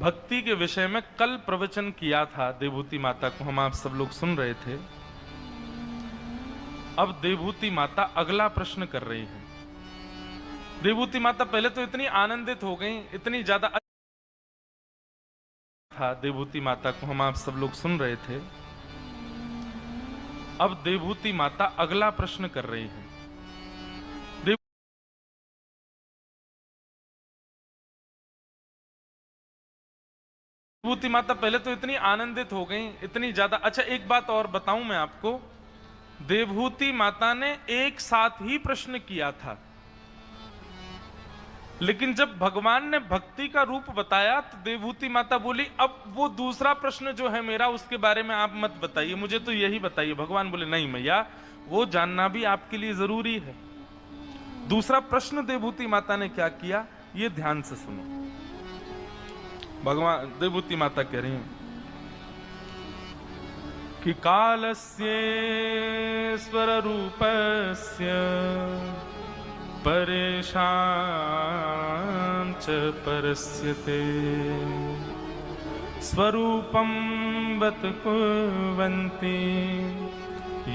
भक्ति के विषय में कल प्रवचन किया था देवभूति माता को, हम आप सब लोग सुन रहे थे। अब देवभूति माता अगला प्रश्न कर रही है। देवभूति माता पहले तो इतनी आनंदित हो गई, इतनी ज्यादा था देवभूति माता को, हम आप सब लोग सुन रहे थे। अब देवभूति माता अगला प्रश्न कर रही है। देवभूति माता पहले तो इतनी आनंदित हो गई, इतनी ज्यादा। अच्छा, एक बात और बताऊं मैं आपको, देवभूति माता ने एक साथ ही प्रश्न किया था, लेकिन जब भगवान ने भक्ति का रूप बताया तो देवभूति माता बोली अब वो दूसरा प्रश्न जो है मेरा, उसके बारे में आप मत बताइए, मुझे तो यही बताइए। भगवान बोले नहीं मैया, वो जानना भी आपके लिए जरूरी है। दूसरा प्रश्न देवभूति माता ने क्या किया, ये ध्यान से सुनो। भगवान देवभूति माता कह रही हैं कि कालस्य स्वर रूपस्य परेशान च परस्यते स्वरूपं वत कुर्वन्ति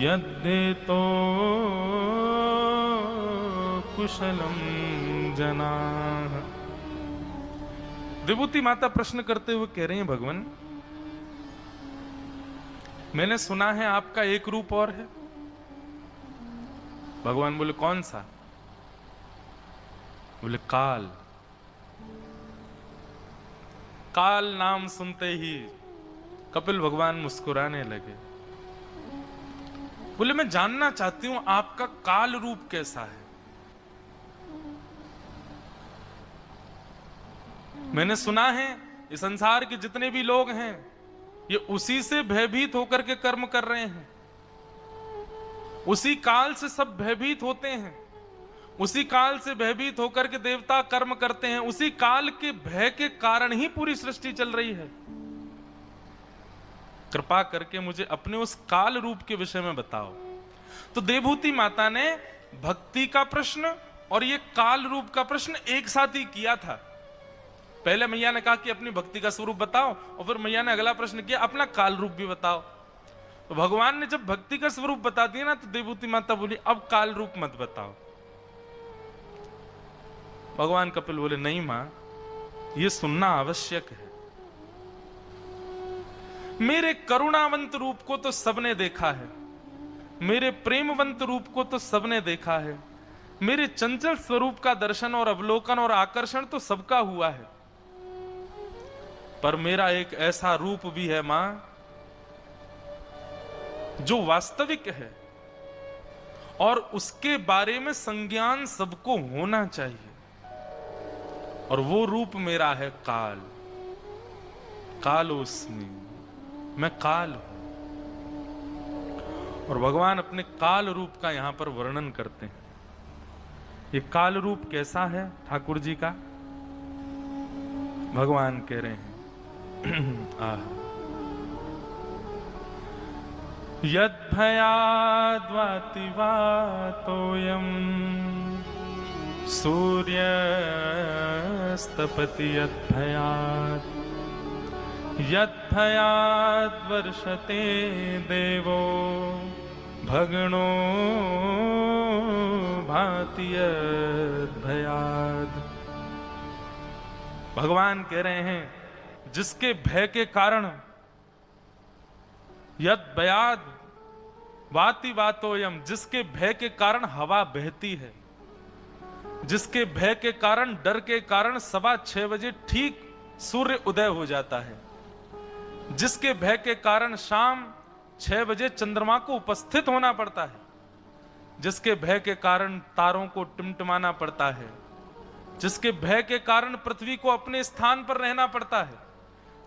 यद्देतो कुशलं जनाः। देवभूति माता प्रश्न करते हुए कह रही हैं, भगवान मैंने सुना है आपका एक रूप और है। भगवान बोले कौन सा? बोले काल। काल नाम सुनते ही कपिल भगवान मुस्कुराने लगे। बोले मैं जानना चाहती हूं आपका काल रूप कैसा है। मैंने सुना है ये संसार के जितने भी लोग हैं ये उसी से भयभीत होकर के कर्म कर रहे हैं, उसी काल से सब भयभीत होते हैं, उसी काल से भयभीत होकर के देवता कर्म करते हैं, उसी काल के भय के कारण ही पूरी सृष्टि चल रही है। कृपा करके मुझे अपने उस काल रूप के विषय में बताओ। तो देवभूति माता ने भक्ति का प्रश्न और ये काल रूप का प्रश्न एक साथ ही किया था। पहले मैया ने कहा कि अपनी भक्ति का स्वरूप बताओ, और फिर मैया ने अगला प्रश्न किया अपना काल रूप भी बताओ। तो भगवान ने जब भक्ति का स्वरूप बता दिया ना, तो देवभूति माता बोली अब काल रूप मत बताओ। भगवान कपिल बोले नहीं मां, ये सुनना आवश्यक है। मेरे करुणावंत रूप को तो सबने देखा है, मेरे प्रेमवंत रूप को तो सबने देखा है, मेरे चंचल स्वरूप का दर्शन और अवलोकन और आकर्षण तो सबका हुआ है, पर मेरा एक ऐसा रूप भी है मां जो वास्तविक है और उसके बारे में संज्ञान सबको होना चाहिए, और वो रूप मेरा है काल। कालोस्मि, मैं काल हूं। और भगवान अपने काल रूप का यहां पर वर्णन करते हैं। ये काल रूप कैसा है ठाकुर जी का? भगवान कह रहे हैं यद्भयाद्वातिवातोऽयं सूर्यस्तपति यद्भयात् यद्भयाद्वर्षते देवो भगणो भाति यद्भयात्। भगवान कह रहे हैं जिसके भय के कारण, यद भयाद वाति वातोयम, जिसके भय के कारण हवा बहती है, जिसके भय के कारण, डर के कारण 6:15 बजे ठीक सूर्य उदय हो जाता है, जिसके भय के कारण शाम 6 बजे चंद्रमा को उपस्थित होना पड़ता है, जिसके भय के कारण तारों को टिमटिमाना पड़ता है, जिसके भय के कारण पृथ्वी को अपने स्थान पर रहना पड़ता है,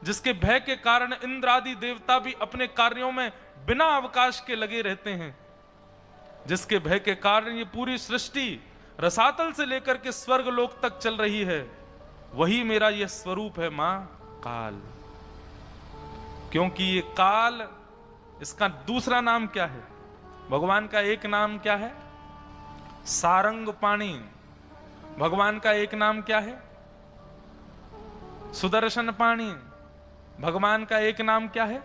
जिसके भय के कारण इंद्र आदि देवता भी अपने कार्यों में बिना अवकाश के लगे रहते हैं, जिसके भय के कारण ये पूरी सृष्टि रसातल से लेकर के स्वर्ग लोक तक चल रही है, वही मेरा ये स्वरूप है मां काल। क्योंकि ये काल, इसका दूसरा नाम क्या है? भगवान का एक नाम क्या है? सारंग पाणी। भगवान का एक नाम क्या है? सुदर्शन पाणी। भगवान का एक नाम क्या है?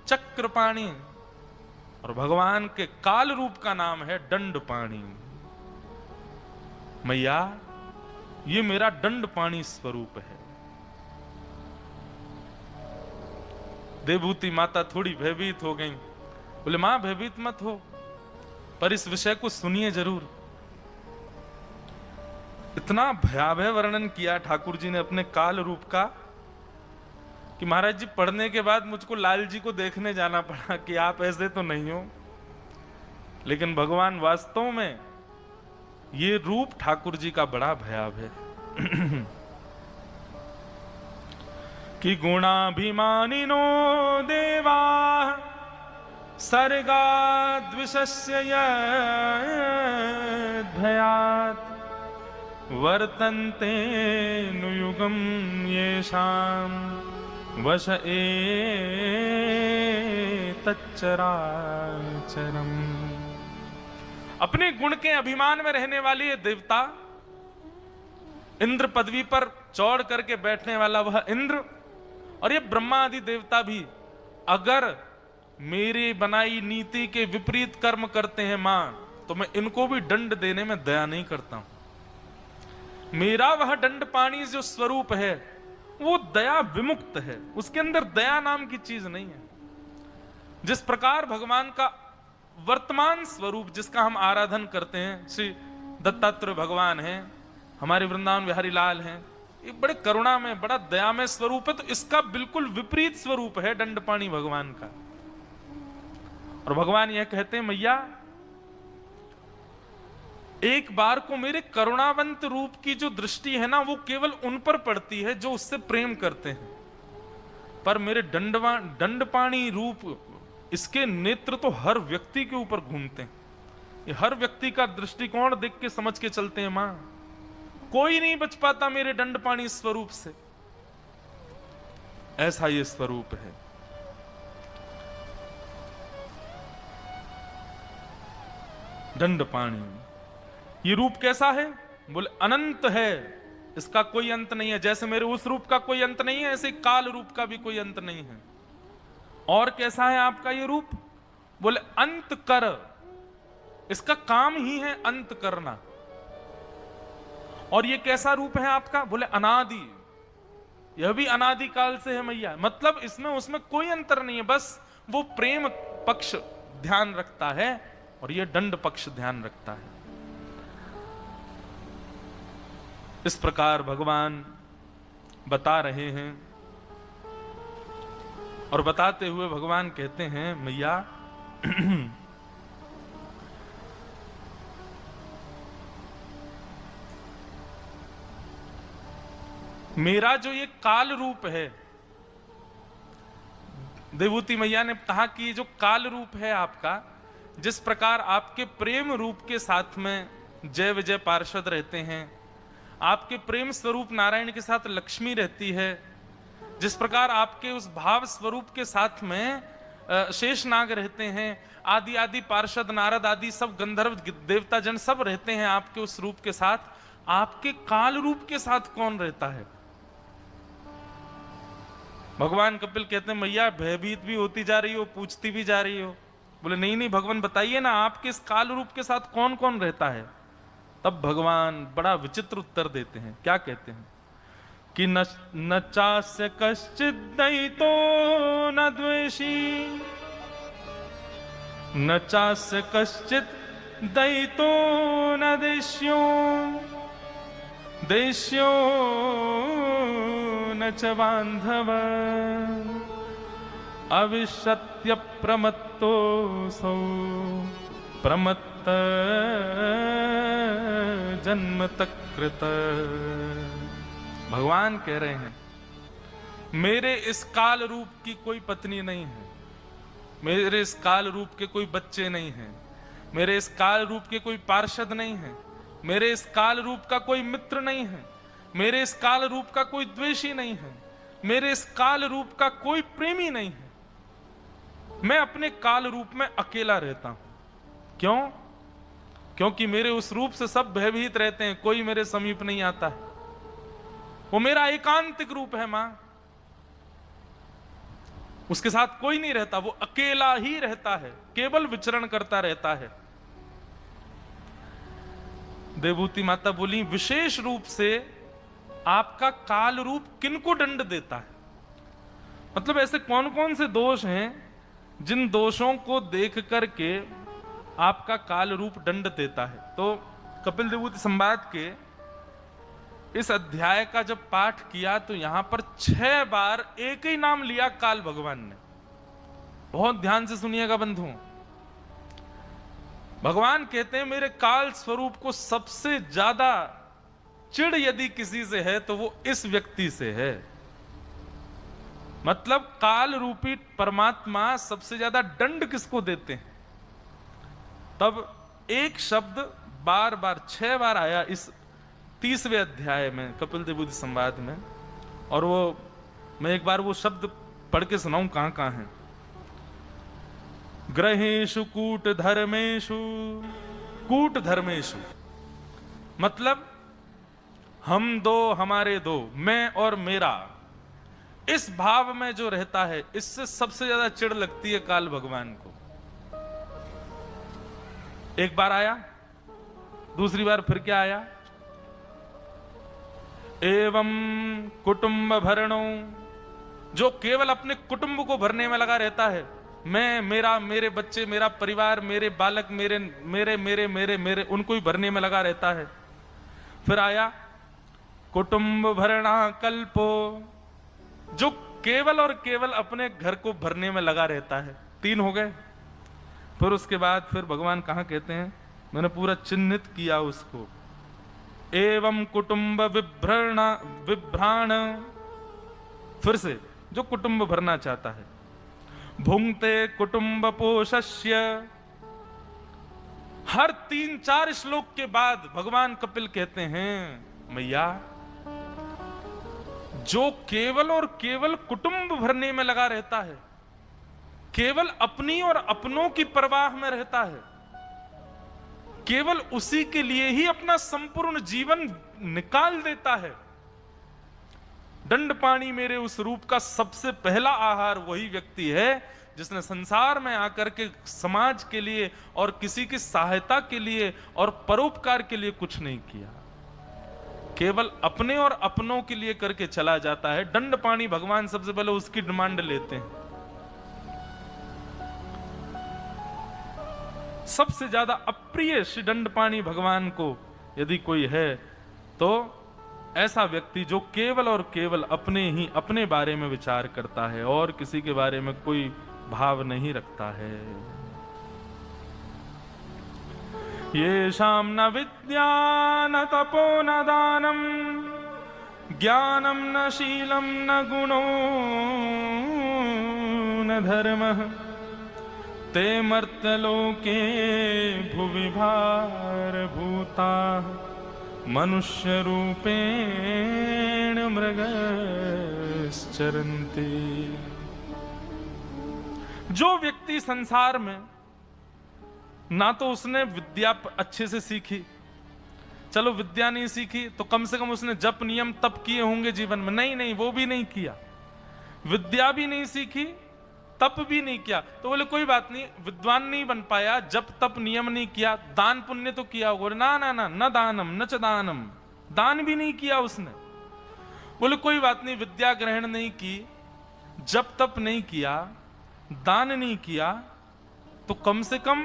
चक्र पाणी। और भगवान के काल रूप का नाम है दंड पाणी। मैया, ये मेरा दंड पाणी स्वरूप है। देवभूति माता थोड़ी भयभीत हो गई। बोले मां भयभीत मत हो, पर इस विषय को सुनिए जरूर। इतना भयावह वर्णन किया ठाकुर जी ने अपने काल रूप का कि महाराज जी पढ़ने के बाद मुझको लाल जी को देखने जाना पड़ा कि आप ऐसे तो नहीं हो। लेकिन भगवान वास्तव में ये रूप ठाकुर जी का बड़ा भयावह है। कि गुणाभिमानिनो देवा सर्गा द्विषस्य भयात् वर्तन्ते नुयुगम येषां वश तच्चराचरम्। अपने गुण के अभिमान में रहने वाले ये देवता, इंद्र पदवी पर चौड़ करके बैठने वाला वह इंद्र, और ये ब्रह्मा आदि देवता भी अगर मेरी बनाई नीति के विपरीत कर्म करते हैं मां, तो मैं इनको भी दंड देने में दया नहीं करता हूं। मेरा वह दंड पाणी जो स्वरूप है वो दया विमुक्त है, उसके अंदर दया नाम की चीज नहीं है। जिस प्रकार भगवान का वर्तमान स्वरूप जिसका हम आराधन करते हैं, श्री दत्तात्रेय भगवान हैं, हमारे वृंदावन बिहारी लाल हैं, एक बड़े करुणा में बड़ा दया में स्वरूप है, तो इसका बिल्कुल विपरीत स्वरूप है दंडपाणी भगवान का। और भगवान यह कहते हैं मैया, एक बार को मेरे करुणावंत रूप की जो दृष्टि है ना, वो केवल उन पर पड़ती है जो उससे प्रेम करते हैं, पर मेरे दंडपाणी रूप, इसके नेत्र तो हर व्यक्ति के ऊपर घूमते हैं। ये हर व्यक्ति का दृष्टिकोण देख के समझ के चलते हैं मां। कोई नहीं बच पाता मेरे दंडपाणी स्वरूप से, ऐसा ये स्वरूप है। दंडपाणी ये रूप कैसा है? बोले अनंत है, इसका कोई अंत नहीं है। जैसे मेरे उस रूप का कोई अंत नहीं है, ऐसे काल रूप का भी कोई अंत नहीं है। और कैसा है आपका ये रूप? बोले अंत कर, इसका काम ही है अंत करना। और ये कैसा रूप है आपका? बोले अनादि, यह भी अनादि काल से है मैया। मतलब इसमें उसमें कोई अंतर नहीं है, बस वो प्रेम पक्ष ध्यान रखता है और ये दंड पक्ष ध्यान रखता है। इस प्रकार भगवान बता रहे हैं, और बताते हुए भगवान कहते हैं मैया, मेरा जो ये काल रूप है, देवूति मैया ने कहा कि जो काल रूप है आपका, जिस प्रकार आपके प्रेम रूप के साथ में जय विजय पार्षद रहते हैं, आपके प्रेम स्वरूप नारायण के साथ लक्ष्मी रहती है, जिस प्रकार आपके उस भाव स्वरूप के साथ में शेषनाग रहते हैं, आदि आदि पार्षद नारद आदि सब गंधर्व देवता जन सब रहते हैं आपके उस रूप के साथ, आपके काल रूप के साथ कौन रहता है? भगवान कपिल कहते हैं मैया भयभीत भी होती जा रही हो, पूछती भी जा रही हो। बोले नहीं नहीं भगवान बताइए ना, आपके इस काल रूप के साथ कौन कौन रहता है? तब भगवान बड़ा विचित्र उत्तर देते हैं। क्या कहते हैं? कि न चास्य कश्चित दयितो न द्वेषी, न चास्य कश्चित दयितो न देश्यो, देश्यो न च बांधव, अविशत्य प्रमत्तोऽसौ प्रमत्त जन्म तकृत। भगवान कह रहे हैं मेरे इस काल रूप की कोई पत्नी नहीं है, मेरे इस काल रूप के कोई बच्चे नहीं हैं, मेरे इस काल रूप के कोई पार्षद नहीं है, मेरे इस काल रूप का कोई मित्र नहीं है, मेरे इस काल रूप का कोई द्वेषी नहीं है, मेरे इस काल रूप का कोई प्रेमी नहीं है। मैं अपने काल रूप में अकेला रहता हूं। क्यों? क्योंकि मेरे उस रूप से सब भयभीत रहते हैं, कोई मेरे समीप नहीं आता है। वो मेरा एकांतिक रूप है मां। उसके साथ कोई नहीं रहता, वो अकेला ही रहता है, केवल विचरण करता रहता है। देवभूति माता बोली, विशेष रूप से आपका काल रूप किनको दंड देता है? मतलब ऐसे कौन कौन से दोष हैं जिन दोषों को देख करके आपका काल रूप दंड देता है? तो कपिल देवभूति संवाद के इस अध्याय का जब पाठ किया तो यहां पर 6 बार एक ही नाम लिया, काल भगवान ने। बहुत ध्यान से सुनिएगा बंधुओं। भगवान कहते हैं मेरे काल स्वरूप को सबसे ज्यादा चिढ़ यदि किसी से है तो वो इस व्यक्ति से है। मतलब काल रूपी परमात्मा सबसे ज्यादा दंड किसको देते हैं? तब एक शब्द बार बार 6 बार आया इस 30वें अध्याय में, कपिल देवभूति संवाद में। और वो मैं एक बार वो शब्द पढ़ के सुनाऊं कहां कहां है। ग्रहेषु कूट धर्मेषु, कूट धर्मेषु मतलब हम दो हमारे दो, मैं और मेरा, इस भाव में जो रहता है इससे सबसे ज्यादा चिढ़ लगती है काल भगवान को। एक बार आया, दूसरी बार फिर क्या आया? एवं कुटुंब भरणो, जो केवल अपने कुटुंब को भरने में लगा रहता है। मैं, मेरा, मेरे बच्चे, मेरा परिवार, मेरे बालक, मेरे मेरे मेरे मेरे मेरे उनको ही भरने में लगा रहता है। फिर आया कुटुंब भरणा कल्पो, जो केवल और केवल अपने घर को भरने में लगा रहता है। 3 हो गए। फिर उसके बाद फिर भगवान कहां कहते हैं, मैंने पूरा चिन्हित किया उसको। एवं कुटुंब विभ्राण, फिर से जो कुटुंब भरना चाहता है। भुंक्ते कुटुंब पोषस्य, हर 3-4 श्लोक के बाद भगवान कपिल कहते हैं मैया, जो केवल और केवल कुटुंब भरने में लगा रहता है, केवल अपनी और अपनों की परवाह में रहता है, केवल उसी के लिए ही अपना संपूर्ण जीवन निकाल देता है। दंड पाणी मेरे उस रूप का सबसे पहला आहार वही व्यक्ति है जिसने संसार में आकर के समाज के लिए और किसी की सहायता के लिए और परोपकार के लिए कुछ नहीं किया, केवल अपने और अपनों के लिए करके चला जाता है। दंड पाणी भगवान सबसे पहले उसकी डिमांड लेते हैं। सबसे ज्यादा अप्रिय श्री दंडपाणी भगवान को यदि कोई है तो ऐसा व्यक्ति जो केवल और केवल अपने बारे में विचार करता है और किसी के बारे में कोई भाव नहीं रखता है। येषां न विद्या न तपो न दानम ज्ञानम न शीलम न गुणो न धर्मः ते मर्त्यलोके भुवि भारभूता मनुष्य रूपेण मृगश्चरन्ति। जो व्यक्ति संसार में ना तो उसने विद्या अच्छे से सीखी, चलो विद्या नहीं सीखी तो कम से कम उसने जप नियम तप किए होंगे जीवन में, नहीं वो भी नहीं किया, विद्या भी नहीं सीखी, तप भी नहीं किया, तो बोले कोई बात नहीं, विद्वान नहीं बन पाया, जप तप नियम नहीं किया, दान पुण्य तो किया होगा, ना न दानम न च दानम, दान भी नहीं किया उसने। बोले कोई बात नहीं, विद्या ग्रहण नहीं की, जप तप नहीं किया, दान नहीं किया, तो कम से कम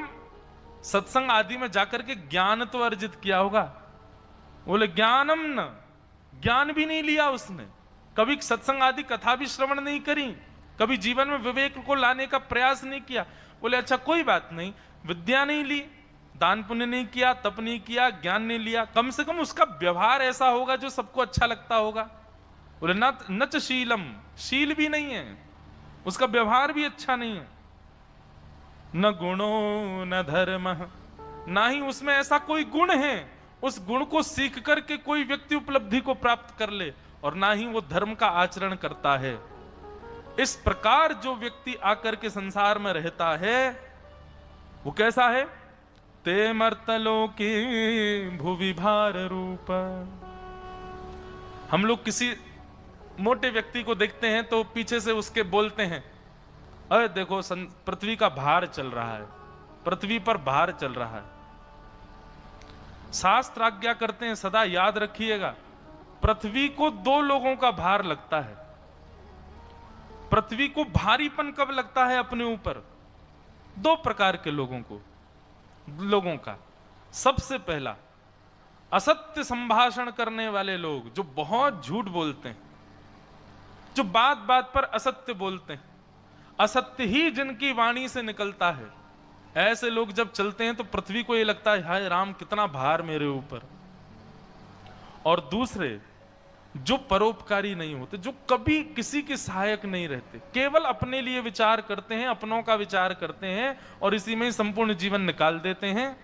सत्संग आदि में जाकर के ज्ञान तो अर्जित किया होगा। बोले ज्ञानम न, ज्ञान भी नहीं लिया उसने, कभी सत्संग आदि कथा भी श्रवण नहीं करी, कभी जीवन में विवेक को लाने का प्रयास नहीं किया। बोले अच्छा कोई बात नहीं, विद्या नहीं ली, दान पुण्य नहीं किया, तप नहीं किया, ज्ञान नहीं लिया, कम से कम उसका व्यवहार ऐसा होगा जो सबको अच्छा लगता होगा। बोले न च शीलम, शील भी नहीं है, उसका व्यवहार भी अच्छा नहीं है। न गुणो न धर्म, ना ही उसमें ऐसा कोई गुण है उस गुण को सीख करके कोई व्यक्ति उपलब्धि को प्राप्त कर ले, और ना ही वो धर्म का आचरण करता है। इस प्रकार जो व्यक्ति आकर के संसार में रहता है वो कैसा है? ते मर्तलोके भुवि भार रूप, हम लोग किसी मोटे व्यक्ति को देखते हैं तो पीछे से उसके बोलते हैं, अरे देखो पृथ्वी का भार चल रहा है, पृथ्वी पर भार चल रहा है। शास्त्र आज्ञा करते हैं, सदा याद रखिएगा, पृथ्वी को दो लोगों का भार लगता है। पृथ्वी को भारीपन कब लगता है अपने ऊपर? दो प्रकार के लोगों का। सबसे पहला, असत्य संभाषण करने वाले लोग, जो बहुत झूठ बोलते हैं, जो बात बात पर असत्य बोलते हैं, असत्य ही जिनकी वाणी से निकलता है, ऐसे लोग जब चलते हैं तो पृथ्वी को ये लगता है, हाय राम कितना भार मेरे ऊपर। और दूसरे, जो परोपकारी नहीं होते, जो कभी किसी के सहायक नहीं रहते, केवल अपने लिए विचार करते हैं, अपनों का विचार करते हैं और इसी में संपूर्ण जीवन निकाल देते हैं,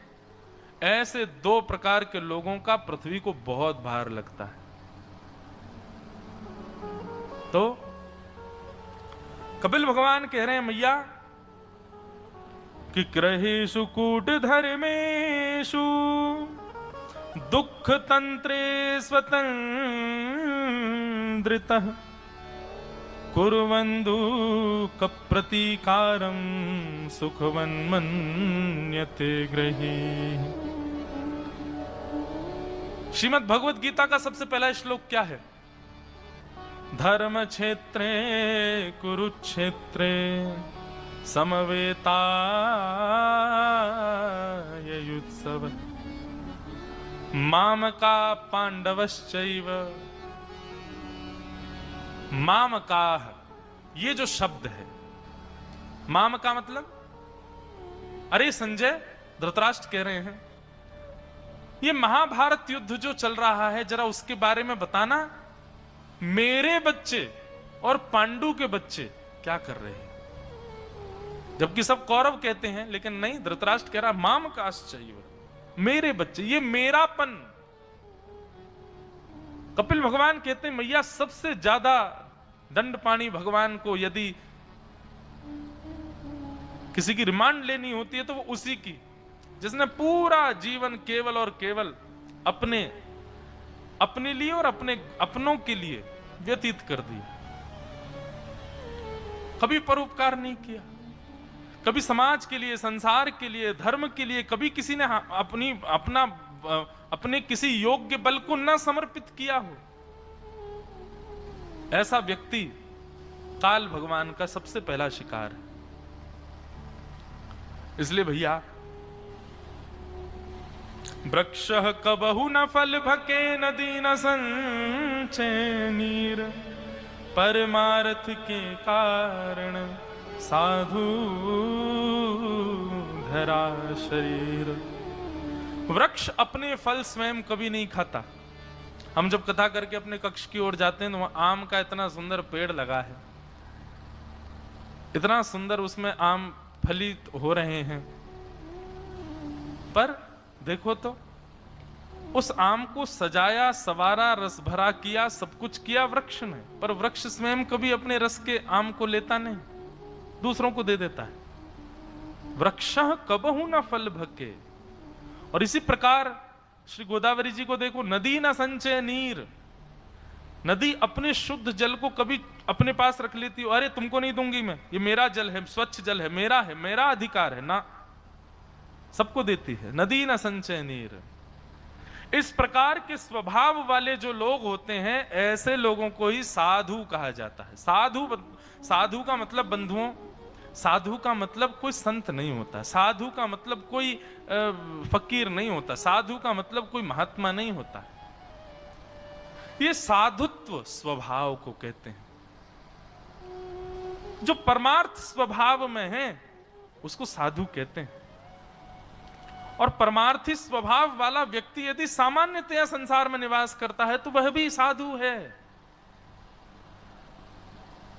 ऐसे दो प्रकार के लोगों का पृथ्वी को बहुत भार लगता है। तो कपिल भगवान कह रहे हैं, मैया कि ग्रहेषु कूट धर्मेषु दुख तंत्रे स्वतंत्रितः कुर्वन्तु कप्रतीकारं सुखवन्मन्यते ग्रही। श्रीमद् भगवत गीता का सबसे पहला श्लोक क्या है? धर्म क्षेत्रे कुरुक्षेत्रे समवेतायुत्सव मामका पांडवश्चैव। मामकाः, ये जो शब्द है, मामका मतलब, अरे संजय, धृतराष्ट्र कह रहे हैं, ये महाभारत युद्ध जो चल रहा है जरा उसके बारे में बताना, मेरे बच्चे और पांडु के बच्चे क्या कर रहे हैं। जबकि सब कौरव कहते हैं, लेकिन नहीं, धृतराष्ट्र कह रहा मामकाश्चैव, मेरे बच्चे, ये मेरापन। कपिल भगवान कहते हैं, मैया सबसे ज्यादा दंडपाणी भगवान को यदि किसी की रिमांड लेनी होती है तो वो उसी की, जिसने पूरा जीवन केवल और केवल अपने लिए और अपने अपनों के लिए व्यतीत कर दिया। कभी परोपकार नहीं किया, कभी समाज के लिए, संसार के लिए, धर्म के लिए कभी किसी ने अपने किसी योग्य बल को न समर्पित किया हो। ऐसा व्यक्ति काल भगवान का सबसे पहला शिकार है। इसलिए भैया, वृक्षः कबहु न फल भके नदी न संचय नीर, परमार्थ के कारण साधु धरा शरीर। वृक्ष अपने फल स्वयं कभी नहीं खाता। हम जब कथा करके अपने कक्ष की ओर जाते हैं तो वहां आम का इतना सुंदर पेड़ लगा है, इतना सुंदर उसमें आम फलित हो रहे हैं, पर देखो तो उस आम को सजाया, सवारा, रस भरा किया, सब कुछ किया वृक्ष ने, पर वृक्ष स्वयं कभी अपने रस के आम को लेता नहीं, दूसरों को दे देता है। वृक्षः कबहु न फल भके। और इसी प्रकार श्री गोदावरी जी को देखो, नदी न संचय नीर। नदी अपने शुद्ध जल को कभी अपने पास रख लेती हो, अरे तुमको नहीं दूंगी मैं, ये मेरा जल है, स्वच्छ जल है, मेरा अधिकार है ना, सबको देती है। नदी न संचय नीर। इस प्रकार के स्वभाव वाले जो लोग होते हैं, ऐसे लोगों को ही साधु कहा जाता है। साधु का मतलब बंधुओं, साधु का मतलब कोई संत नहीं होता, साधु का मतलब कोई फकीर नहीं होता, साधु का मतलब कोई महात्मा नहीं होता। ये साधुत्व स्वभाव को कहते हैं। जो परमार्थ स्वभाव में है उसको साधु कहते हैं। और परमार्थी स्वभाव वाला व्यक्ति यदि सामान्यतया संसार में निवास करता है तो वह भी साधु है।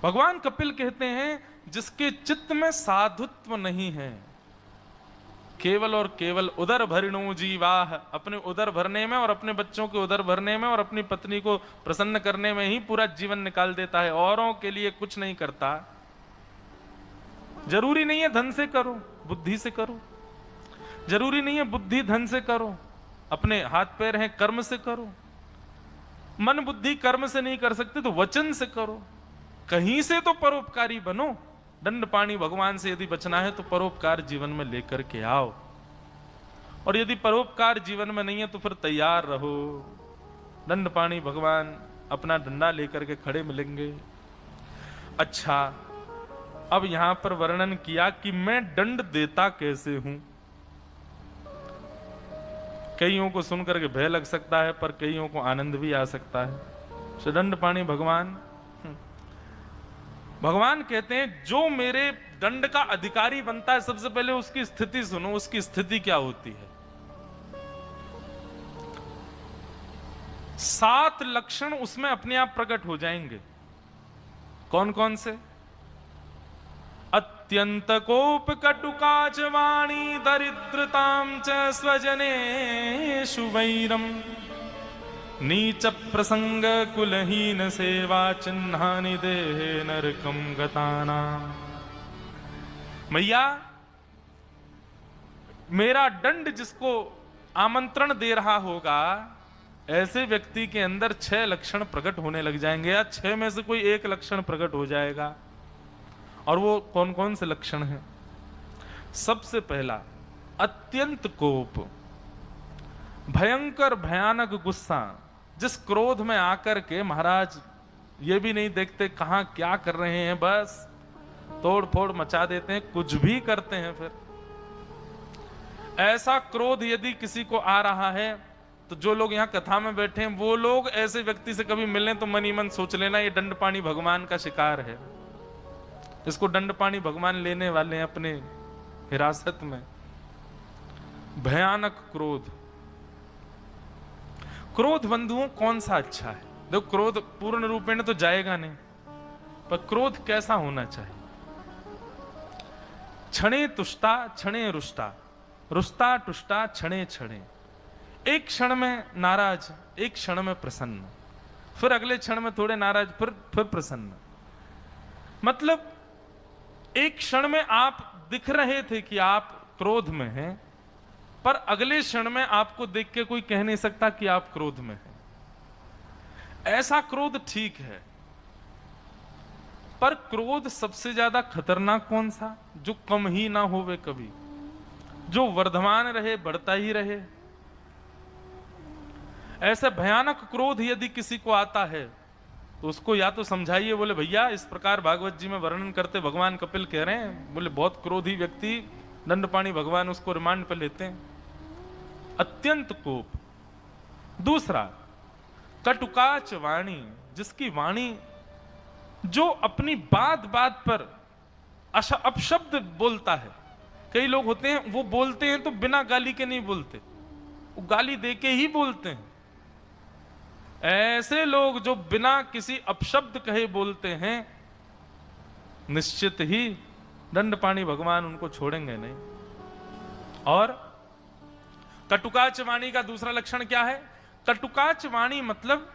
भगवान कपिल कहते हैं, जिसके चित्त में साधुत्व नहीं है, केवल और केवल उदर भरिणो जीवाह, अपने उदर भरने में और अपने बच्चों के उदर भरने में और अपनी पत्नी को प्रसन्न करने में ही पूरा जीवन निकाल देता है, औरों के लिए कुछ नहीं करता। जरूरी नहीं है धन से करो, बुद्धि से करो, जरूरी नहीं है बुद्धि धन से करो, अपने हाथ पैर हैं कर्म से करो। मन बुद्धि कर्म से नहीं कर सकते तो वचन से करो, कहीं से तो परोपकारी बनो। दंड पाणी भगवान से यदि बचना है तो परोपकार जीवन में लेकर के आओ, और यदि परोपकार जीवन में नहीं है तो फिर तैयार रहो, दंड पाणी भगवान अपना डंडा लेकर के खड़े मिलेंगे। अच्छा, अब यहां पर वर्णन किया कि मैं दंड देता कैसे हूं। कईयों को सुनकर के भय लग सकता है, पर कईयों को आनंद भी आ सकता है। दंड पाणी भगवान कहते हैं जो मेरे दंड का अधिकारी बनता है, सबसे पहले उसकी स्थिति सुनो। उसकी स्थिति क्या होती है? 7 लक्षण उसमें अपने आप प्रकट हो जाएंगे। कौन कौन से? अत्यंत कोप कटुकाच वाणी दरिद्रतां च स्वजनेषु वैरम नीच प्रसंग कुलहीन सेवा चिन्हानि देह नरकम गताना। मैया, मेरा दंड जिसको आमंत्रण दे रहा होगा, ऐसे व्यक्ति के अंदर 6 लक्षण प्रकट होने लग जाएंगे, या 6 में से कोई एक लक्षण प्रकट हो जाएगा। और वो कौन कौन से लक्षण हैं? सबसे पहला, अत्यंत कोप, भयंकर भयानक गुस्सा। जिस क्रोध में आकर के महाराज ये भी नहीं देखते कहां क्या कर रहे हैं, बस तोड़ फोड़ मचा देते हैं, कुछ भी करते हैं। फिर ऐसा क्रोध यदि किसी को आ रहा है तो जो लोग यहां कथा में बैठे हैं वो लोग ऐसे व्यक्ति से कभी मिलने तो मन ही मन सोच लेना ये दंड पाणी भगवान का शिकार है, इसको दंड पाणी भगवान लेने वाले हैं अपने हिरासत में। भयानक क्रोध। क्रोध बंधुओं कौन सा अच्छा है? देखो, क्रोध पूर्ण रूपेण तो जाएगा नहीं, पर क्रोध कैसा होना चाहिए? क्षणे तुष्टा क्षणे रुष्टा, रुष्टा टुष्टा क्षणे क्षणे। एक क्षण में नाराज, एक क्षण में प्रसन्न, फिर अगले क्षण में थोड़े नाराज, फिर प्रसन्न। मतलब एक क्षण में आप दिख रहे थे कि आप क्रोध में हैं, पर अगले क्षण में आपको देख के कोई कह नहीं सकता कि आप क्रोध में हैं। ऐसा क्रोध ठीक है, पर क्रोध सबसे ज्यादा खतरनाक कौन सा? जो कम ही ना होवे कभी, जो वर्धमान रहे, बढ़ता ही रहे। ऐसे भयानक क्रोध यदि किसी को आता है तो उसको या तो समझाइए, बोले भैया इस प्रकार भागवत जी में वर्णन करते भगवान कपिल कह रहे हैं, बोले बहुत क्रोधी व्यक्ति, दंड पाणी भगवान उसको रिमांड पर लेते हैं। अत्यंत कोप। दूसरा, कटुकाच वाणी, जिसकी वाणी जो अपनी बात बात पर अपशब्द बोलता है। कई लोग होते हैं वो बोलते हैं तो बिना गाली के नहीं बोलते, वो गाली दे के ही बोलते हैं। ऐसे लोग जो बिना किसी अपशब्द कहे बोलते हैं, निश्चित ही दंड पाणी भगवान उनको छोड़ेंगे नहीं। और कटुकाच वाणी का दूसरा लक्षण क्या है? कटुकाच वाणी मतलब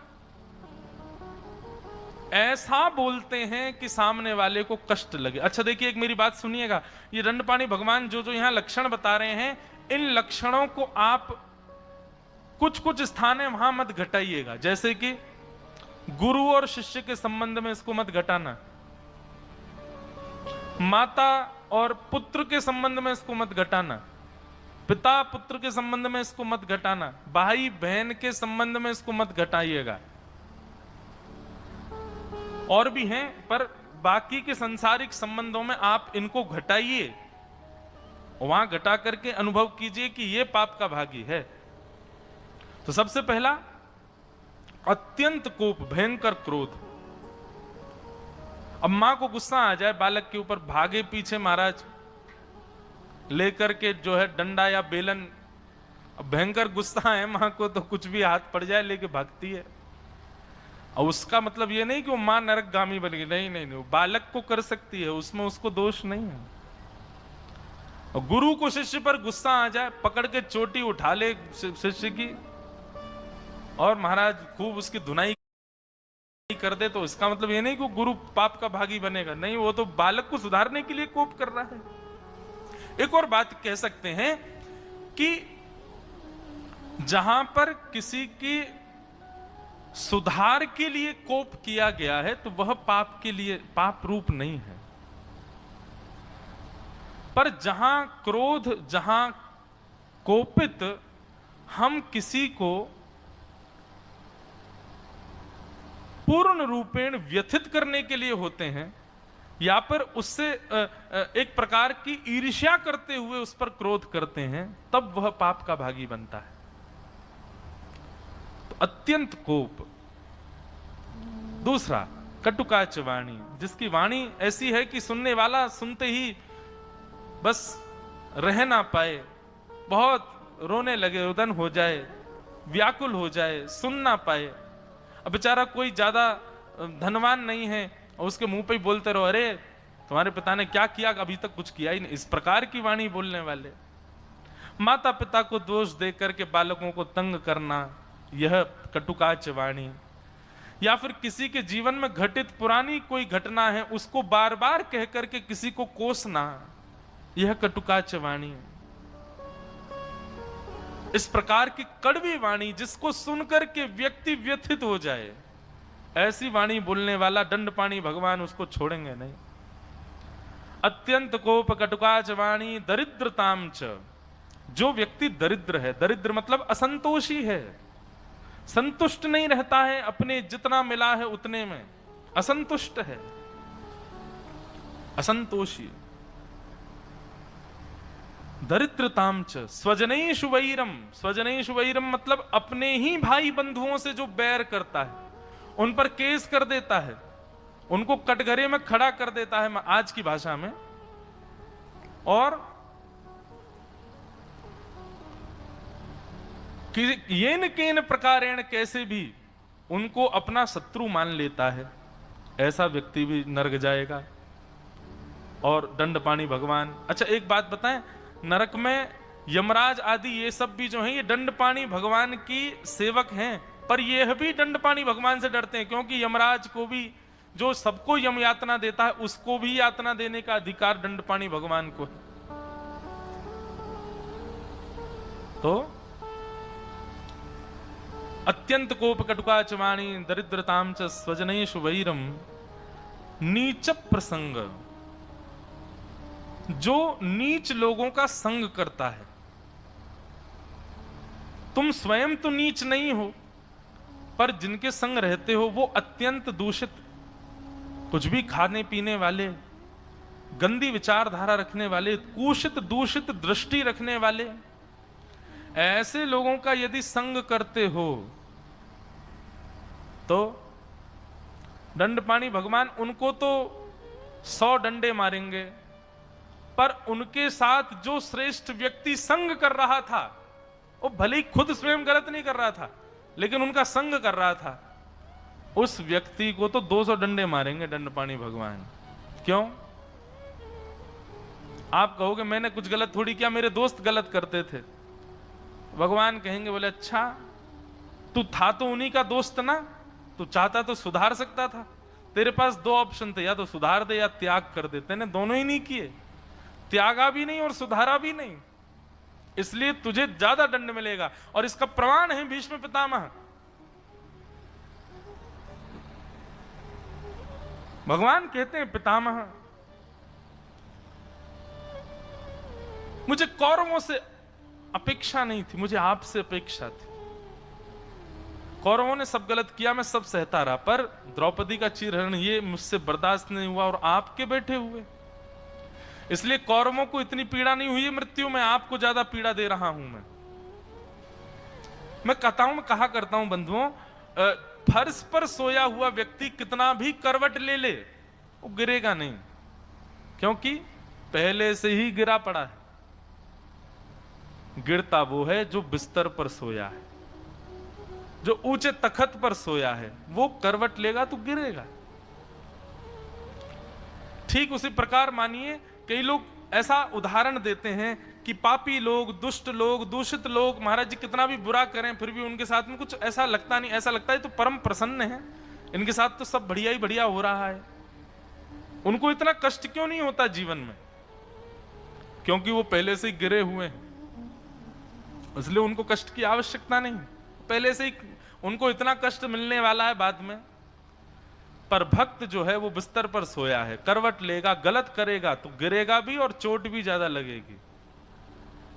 ऐसा बोलते हैं कि सामने वाले को कष्ट लगे। अच्छा देखिए, एक मेरी बात सुनिएगा, ये दंड पाणी भगवान जो जो यहां लक्षण बता रहे हैं, इन लक्षणों को आप कुछ कुछ स्थान है वहां मत घटाइएगा। जैसे कि गुरु और शिष्य के संबंध में इसको मत घटाना, माता और पुत्र के संबंध में इसको मत घटाना, पिता पुत्र के संबंध में इसको मत घटाना, भाई बहन के संबंध में इसको मत घटाइएगा। और भी हैं, पर बाकी के सांसारिक संबंधों में आप इनको घटाइए, वहां घटा करके अनुभव कीजिए कि ये पाप का भागी है। तो सबसे पहला, अत्यंत कोप, भयंकर क्रोध। अब मां को गुस्सा आ जाए बालक के ऊपर, भागे पीछे महाराज लेकर के जो है डंडा या बेलन। अब भयंकर गुस्सा है मां को तो कुछ भी हाथ पड़ जाए लेके भागती है। और उसका मतलब ये नहीं कि वो मां नरकगामी बन गई, नहीं नहीं नहीं, वो बालक को कर सकती है, उसमें उसको दोष नहीं है। और गुरु को शिष्य पर गुस्सा आ जाए, पकड़ के चोटी उठा ले शिष्य की और महाराज खूब उसकी धुनाई कर दे, तो इसका मतलब ये नहीं कि गुरु पाप का भागी बनेगा, नहीं, वो तो बालक को सुधारने के लिए कोप कर रहा है। एक और बात कह सकते हैं कि जहां पर किसी की सुधार के लिए कोप किया गया है तो वह पाप के लिए पाप रूप नहीं है। पर जहां क्रोध, जहां कोपित हम किसी को पूर्ण रूपेण व्यथित करने के लिए होते हैं, या पर उससे एक प्रकार की ईर्ष्या करते हुए उस पर क्रोध करते हैं, तब वह पाप का भागी बनता है। तो अत्यंत कोप। दूसरा, कटुकाच वाणी, जिसकी वाणी ऐसी है कि सुनने वाला सुनते ही बस रह ना पाए, बहुत रोने लगे, रुदन हो जाए, व्याकुल हो जाए, सुन ना पाए। अब बेचारा कोई ज्यादा धनवान नहीं है और उसके मुंह पे ही बोलते रहो, अरे तुम्हारे पिता ने क्या किया, अभी तक कुछ किया ही नहीं। इस प्रकार की वाणी बोलने वाले। माता पिता को दोष दे करके बालकों को तंग करना, यह कटुकाच वाणी। या फिर किसी के जीवन में घटित पुरानी कोई घटना है उसको बार बार कह करके किसी को कोसना, यह कटुकाच वाणी है। इस प्रकार की कड़वी वाणी जिसको सुनकर के व्यक्ति व्यथित हो जाए, ऐसी वाणी बोलने वाला दंडपाणी भगवान उसको छोड़ेंगे नहीं। अत्यंत कोप कटुकाच वाणी दरिद्रताम च, जो व्यक्ति दरिद्र है, दरिद्र मतलब असंतोषी है, संतुष्ट नहीं रहता है, अपने जितना मिला है उतने में असंतुष्ट है, असंतोषी। दरिद्रताम च स्वजनेषु वैरम, स्वजनेषु वैरम मतलब अपने ही भाई बंधुओं से जो बैर करता है, उन पर केस कर देता है, उनको कटघरे में खड़ा कर देता है आज की भाषा में, और येन केन प्रकारेण कैसे भी उनको अपना शत्रु मान लेता है, ऐसा व्यक्ति भी नरक जाएगा। और दंडपाणी भगवान, अच्छा एक बात बताएं, नरक में यमराज आदि ये सब भी जो हैं ये दंडपाणी भगवान की सेवक हैं, पर यह भी दंडपाणी भगवान से डरते हैं, क्योंकि यमराज को भी, जो सबको यम यातना देता है, उसको भी यातना देने का अधिकार दंडपाणी भगवान को है। तो अत्यंत कोप कटुकाच वाणी दरिद्रताम च स्वजनेषु वैरम, नीच प्रसंग, जो नीच लोगों का संग करता है। तुम स्वयं तो नीच नहीं हो, पर जिनके संग रहते हो वो अत्यंत दूषित, कुछ भी खाने पीने वाले, गंदी विचारधारा रखने वाले, कुशित दूषित दृष्टि रखने वाले, ऐसे लोगों का यदि संग करते हो तो दंडपाणी भगवान उनको तो 100 डंडे मारेंगे, पर उनके साथ जो श्रेष्ठ व्यक्ति संग कर रहा था, वो भले ही खुद स्वयं गलत नहीं कर रहा था, लेकिन उनका संग कर रहा था, उस व्यक्ति को तो 200 डंडे मारेंगे दंडपाणी भगवान। क्यों? आप कहोगे मैंने कुछ गलत थोड़ी किया, मेरे दोस्त गलत करते थे। भगवान कहेंगे, बोले अच्छा तू था तो उन्हीं का दोस्त ना, तू चाहता तो सुधार सकता था, तेरे पास 2 ऑप्शन थे, या तो सुधार दे या त्याग कर दे, तेने दोनों ही नहीं किए, त्यागा भी नहीं और सुधारा भी नहीं, इसलिए तुझे ज्यादा दंड मिलेगा। और इसका प्रमाण है भीष्म पितामह। भगवान कहते हैं, पितामह मुझे कौरवों से अपेक्षा नहीं थी, मुझे आपसे अपेक्षा थी। कौरवों ने सब गलत किया, मैं सब सहता रहा, पर द्रौपदी का चीरहरण ये मुझसे बर्दाश्त नहीं हुआ, और आपके बैठे हुए, इसलिए कौरवों को इतनी पीड़ा नहीं हुई मृत्यु में, आपको ज्यादा पीड़ा दे रहा हूं मैं कहा करता हूं बंधुओं, फर्श पर सोया हुआ व्यक्ति कितना भी करवट ले ले वो गिरेगा नहीं, क्योंकि पहले से ही गिरा पड़ा है। गिरता वो है जो बिस्तर पर सोया है, जो ऊंचे तखत पर सोया है, वो करवट लेगा तो गिरेगा। ठीक उसी प्रकार मानिए, कई लोग ऐसा उदाहरण देते हैं कि पापी लोग, दुष्ट लोग, दूषित लोग महाराज जी कितना भी बुरा करें फिर भी उनके साथ में कुछ ऐसा लगता नहीं, ऐसा लगता है तो परम प्रसन्न है, इनके साथ तो सब बढ़िया ही बढ़िया हो रहा है, उनको इतना कष्ट क्यों नहीं होता जीवन में? क्योंकि वो पहले से ही गिरे हुए हैं, इसलिए उनको कष्ट की आवश्यकता नहीं, पहले से ही उनको इतना कष्ट मिलने वाला है बाद में। पर भक्त जो है वो बिस्तर पर सोया है, करवट लेगा, गलत करेगा तो गिरेगा भी और चोट भी ज्यादा लगेगी।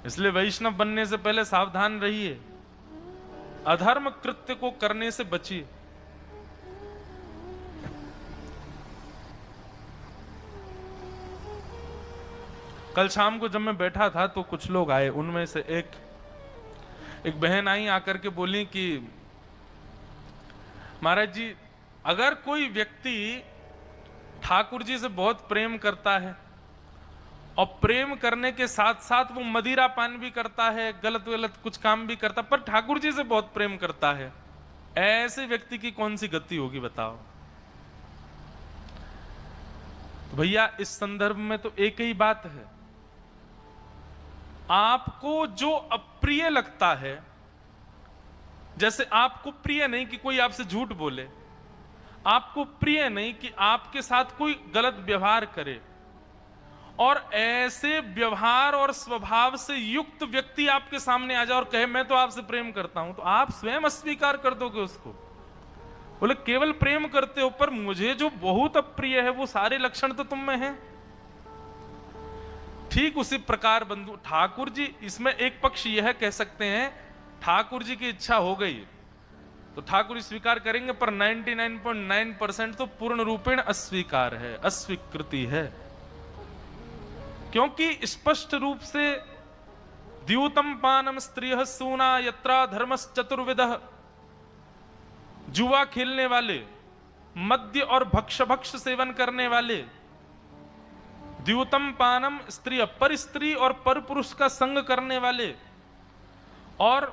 इसलिए वैष्णव बनने से पहले सावधान रहिए, अधर्म कृत्य को करने से बचिए। कल शाम को जब मैं बैठा था तो कुछ लोग आए, उनमें से एक बहन आई, आकर के बोली कि महाराज जी, अगर कोई व्यक्ति ठाकुर जी से बहुत प्रेम करता है और प्रेम करने के साथ साथ वो मदिरा पान भी करता है, गलत गलत कुछ काम भी करता, पर ठाकुर जी से बहुत प्रेम करता है, ऐसे व्यक्ति की कौन सी गति होगी बताओ। तो भैया इस संदर्भ में तो एक ही बात है, आपको जो अप्रिय लगता है, जैसे आपको प्रिय नहीं कि कोई आपसे झूठ बोले, आपको प्रिय नहीं कि आपके साथ कोई गलत व्यवहार करे, और ऐसे व्यवहार और स्वभाव से युक्त व्यक्ति आपके सामने आ जाए और कहे मैं तो आपसे प्रेम करता हूं, तो आप स्वयं अस्वीकार कर दोगे उसको। बोले केवल प्रेम करते हो, पर मुझे जो बहुत अप्रिय है वो सारे लक्षण तो तुम में हैं। ठीक उसी प्रकार बंधु ठाकुर जी, इसमें एक पक्ष यह कह सकते हैं ठाकुर जी की इच्छा हो गई तो ठाकुर जी स्वीकार करेंगे, पर 99.9% तो पूर्ण रूपेण अस्वीकार है, अस्वीकृति है। क्योंकि स्पष्ट रूप से द्यूतम पानम स्त्रियः सूना यत्रा धर्मश्चतुर्विधः, जुआ खेलने वाले, मद्य और भक्ष सेवन करने वाले, द्यूतम पानम स्त्रिय, पर स्त्री और पर पुरुष का संग करने वाले, और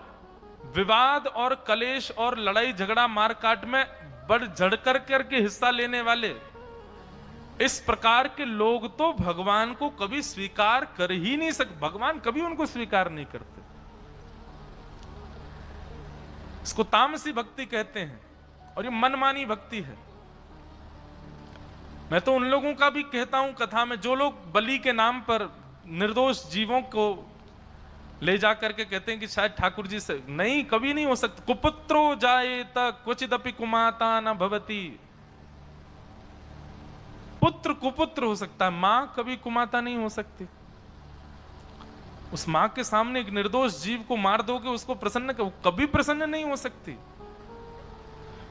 विवाद और कलेश और लड़ाई झगड़ा मारकाट में बढ़ चढ़ करके हिस्सा लेने वाले, इस प्रकार के लोग तो भगवान को कभी स्वीकार कर ही नहीं सकते, भगवान कभी उनको स्वीकार नहीं करते। इसको तामसी भक्ति कहते हैं और ये मनमानी भक्ति है। मैं तो उन लोगों का भी कहता हूं कथा में, जो लोग बलि के नाम पर निर्दोष जीवों को ले जाकर के कहते हैं कि शायद ठाकुर जी से, नहीं, कभी नहीं हो सकता। कुपुत्रो जायेत क्वचिदपि कुमाता न भवति, पुत्र कुपुत्र हो सकता है, मां कभी कुमाता नहीं हो सकती। उस मां के सामने एक निर्दोष जीव को मार दोगे, उसको प्रसन्न कभी प्रसन्न नहीं हो सकती।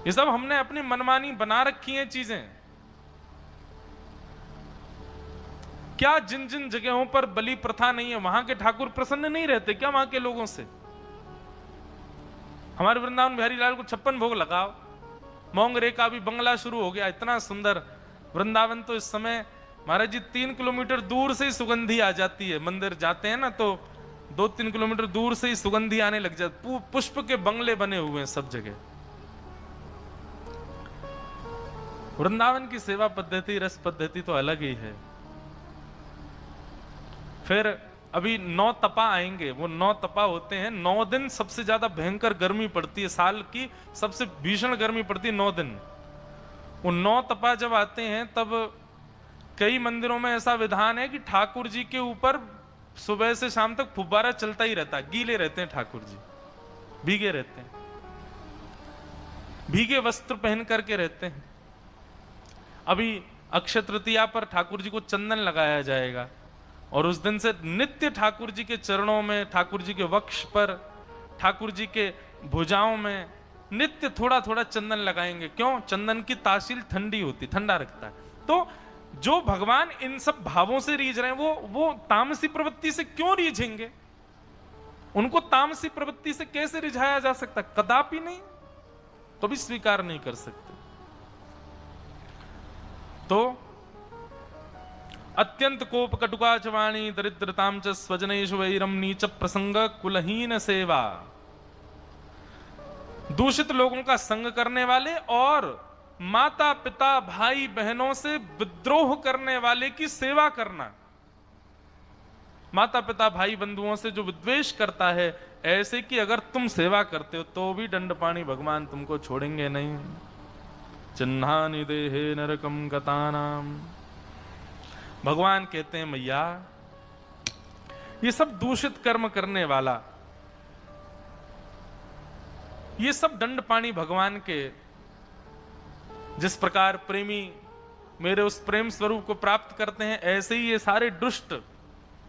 ये सब हमने अपनी मनमानी बना रखी हैं चीजें। क्या जिन जिन जगहों पर बलि प्रथा नहीं है वहां के ठाकुर प्रसन्न नहीं रहते क्या वहां के लोगों से? हमारे वृंदावन बिहारी लाल को 56 भोग लगाओ, मोंगरे का भी बंगला शुरू हो गया, इतना सुंदर वृंदावन। तो इस समय महाराज जी 3 किलोमीटर दूर से ही सुगंधी आ जाती है। मंदिर जाते हैं ना तो 2-3 किलोमीटर दूर से ही सुगंधी आने लग जाती, पुष्प के बंगले बने हुए हैं सब जगह। वृंदावन की सेवा पद्धति, रस पद्धति तो अलग ही है। फिर अभी 9 तपा आएंगे, वो 9 तपा होते हैं, 9 दिन सबसे ज्यादा भयंकर गर्मी पड़ती है, साल की सबसे भीषण गर्मी पड़ती है 9 दिन। वो 9 तपा जब आते हैं तब कई मंदिरों में ऐसा विधान है कि ठाकुर जी के ऊपर सुबह से शाम तक फुब्बारा चलता ही रहता है, गीले रहते हैं ठाकुर जी, भीगे रहते हैं, भीगे वस्त्र पहन करके रहते हैं। अभी अक्षय तृतीया पर ठाकुर जी को चंदन लगाया जाएगा और उस दिन से नित्य ठाकुर जी के चरणों में, ठाकुर जी के वक्ष पर, ठाकुर जी के भुजाओं में नित्य थोड़ा थोड़ा चंदन लगाएंगे। क्यों? चंदन की तासील ठंडी होती, ठंडा रखता है। तो जो भगवान इन सब भावों से रीझ रहे हैं वो तामसी प्रवृत्ति से क्यों रीझेंगे? उनको तामसी प्रवृत्ति से कैसे रिझाया जा सकता? कदापि नहीं, कभी स्वीकार नहीं कर सकते। तो अत्यंत कोप कटुका च वाणी दरिद्रताम च स्वजनेषु वैरम नीच प्रसंग कुलहीन सेवा, दूषित लोगों का संग करने वाले और माता पिता भाई बहनों से विद्रोह करने वाले की सेवा करना। माता पिता भाई बंधुओं से जो विद्वेष करता है, ऐसे कि अगर तुम सेवा करते हो तो भी दंडपाणी भगवान तुमको छोड़ेंगे नहीं। चिन्हानि देहे नरकम गतानाम, भगवान कहते हैं मैया ये सब दूषित कर्म करने वाला, ये सब दंड पानी भगवान के, जिस प्रकार प्रेमी मेरे उस प्रेम स्वरूप को प्राप्त करते हैं, ऐसे ही ये सारे दुष्ट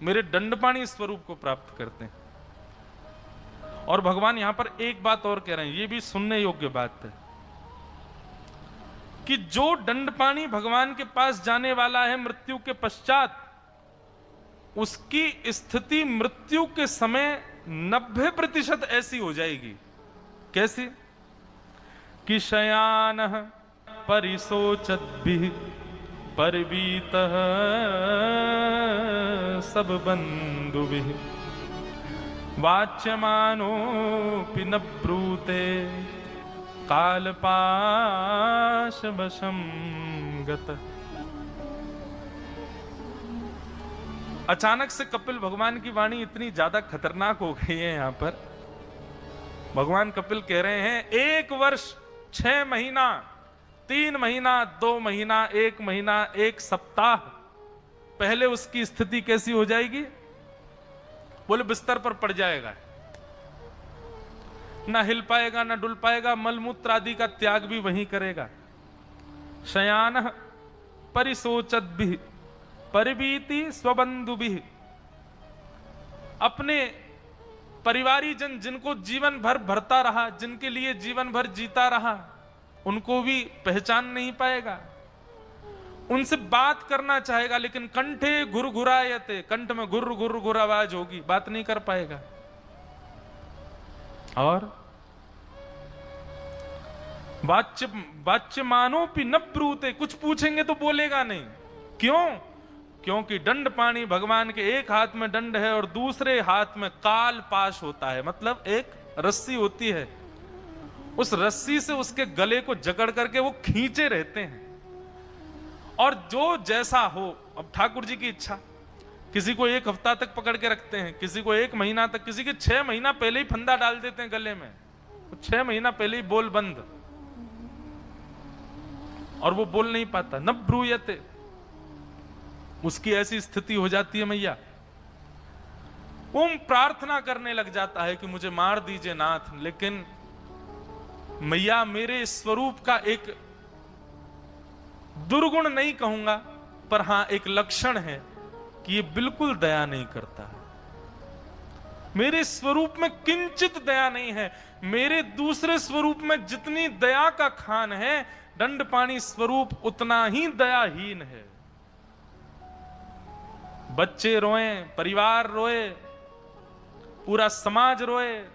मेरे दंडपाणी स्वरूप को प्राप्त करते हैं। और भगवान यहां पर एक बात और कह रहे हैं, ये भी सुनने योग्य बात है, कि जो दंडपाणी भगवान के पास जाने वाला है मृत्यु के पश्चात, उसकी स्थिति मृत्यु के समय 90% ऐसी हो जाएगी। कैसी? कि शयानः परिशोचद्भिः परिवीतः सब बंधुभिः वाच्यमानोऽपि न ब्रूते कालपाशवशं गतः। अचानक से कपिल भगवान की वाणी इतनी ज्यादा खतरनाक हो गई है। यहां पर भगवान कपिल कह रहे हैं 1 वर्ष 6 महीना 3 महीना 2 महीना 1 महीना 1 सप्ताह पहले उसकी स्थिति कैसी हो जाएगी? बोले बिस्तर पर पड़ जाएगा, ना हिल पाएगा ना डुल पाएगा, मलमूत्र आदि का त्याग भी वहीं करेगा। शयानः परिशोचद्भिः परिवीति स्वबंधुभिः, अपने परिवारी जन जिनको जीवन भर भरता रहा, जिनके लिए जीवन भर जीता रहा, उनको भी पहचान नहीं पाएगा। उनसे बात करना चाहेगा लेकिन कंठे घुरघुरायते, कंठ में घुर घुर घुर आवाज होगी, बात नहीं कर पाएगा। और वाच्यमानोऽपि न ब्रूते, कुछ पूछेंगे तो बोलेगा नहीं। क्यों? क्योंकि दंड पाणी भगवान के एक हाथ में दंड है और दूसरे हाथ में काल पाश होता है, मतलब एक रस्सी होती है, उस रस्सी से उसके गले को जकड़ करके वो खींचे रहते हैं। और जो जैसा हो, अब ठाकुर जी की इच्छा, किसी को 1 हफ्ता तक पकड़ के रखते हैं, किसी को 1 महीना तक, किसी के 6 महीना पहले ही फंदा डाल देते हैं गले में, 6 महीना पहले ही बोल बंद, और वो बोल नहीं पाता। न ब्रूयते, उसकी ऐसी स्थिति हो जाती है मैया, वो प्रार्थना करने लग जाता है कि मुझे मार दीजिए नाथ, लेकिन मैया मेरे स्वरूप का एक दुर्गुण नहीं कहूंगा, पर हां एक लक्षण है कि ये बिल्कुल दया नहीं करता है। मेरे स्वरूप में किंचित दया नहीं है। मेरे दूसरे स्वरूप में जितनी दया का खान है, दंडपाणी स्वरूप उतना ही दयाहीन है। बच्चे रोए, परिवार रोए, पूरा समाज रोए,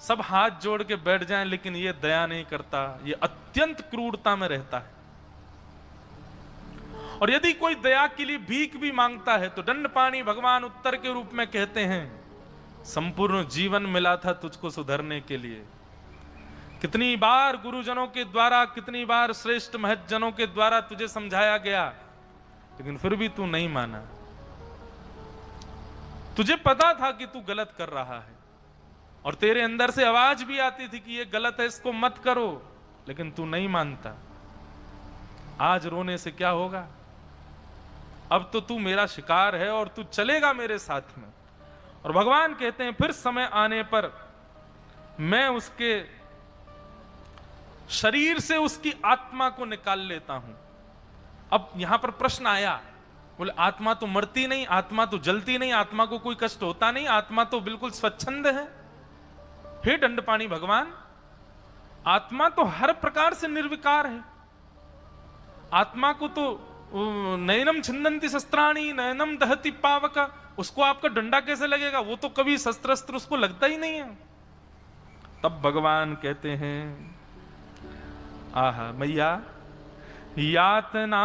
सब हाथ जोड़ के बैठ जाएं, लेकिन ये दया नहीं करता, ये अत्यंत क्रूरता में रहता है। और यदि कोई दया के लिए भीख भी मांगता है तो दंडपाणी भगवान उत्तर के रूप में कहते हैं, संपूर्ण जीवन मिला था तुझको सुधरने के लिए। कितनी बार गुरुजनों के द्वारा, कितनी बार श्रेष्ठ महज्जनों के द्वारा तुझे समझाया गया, लेकिन फिर भी तू नहीं माना। तुझे पता था कि तू गलत कर रहा है, और तेरे अंदर से आवाज भी आती थी कि ये गलत है, इसको मत करो, लेकिन तू नहीं मानता। आज रोने से क्या होगा? अब तो तू मेरा शिकार है और तू चलेगा मेरे साथ में। और भगवान कहते हैं फिर समय आने पर मैं उसके शरीर से उसकी आत्मा को निकाल लेता हूं। अब यहां पर प्रश्न आया, बोले आत्मा तो मरती नहीं, आत्मा तो जलती नहीं, आत्मा को कोई कष्ट होता नहीं, आत्मा तो बिल्कुल स्वच्छंद है। हे दंडपाणी भगवान, आत्मा तो हर प्रकार से निर्विकार है। आत्मा को तो नयनम छिन्दन्ति शस्त्राणि नयनम दहति पावका, उसको आपका डंडा कैसे लगेगा? वो तो कभी शस्त्र उसको लगता ही नहीं है। तब भगवान कहते हैं, आहा मैया, यातना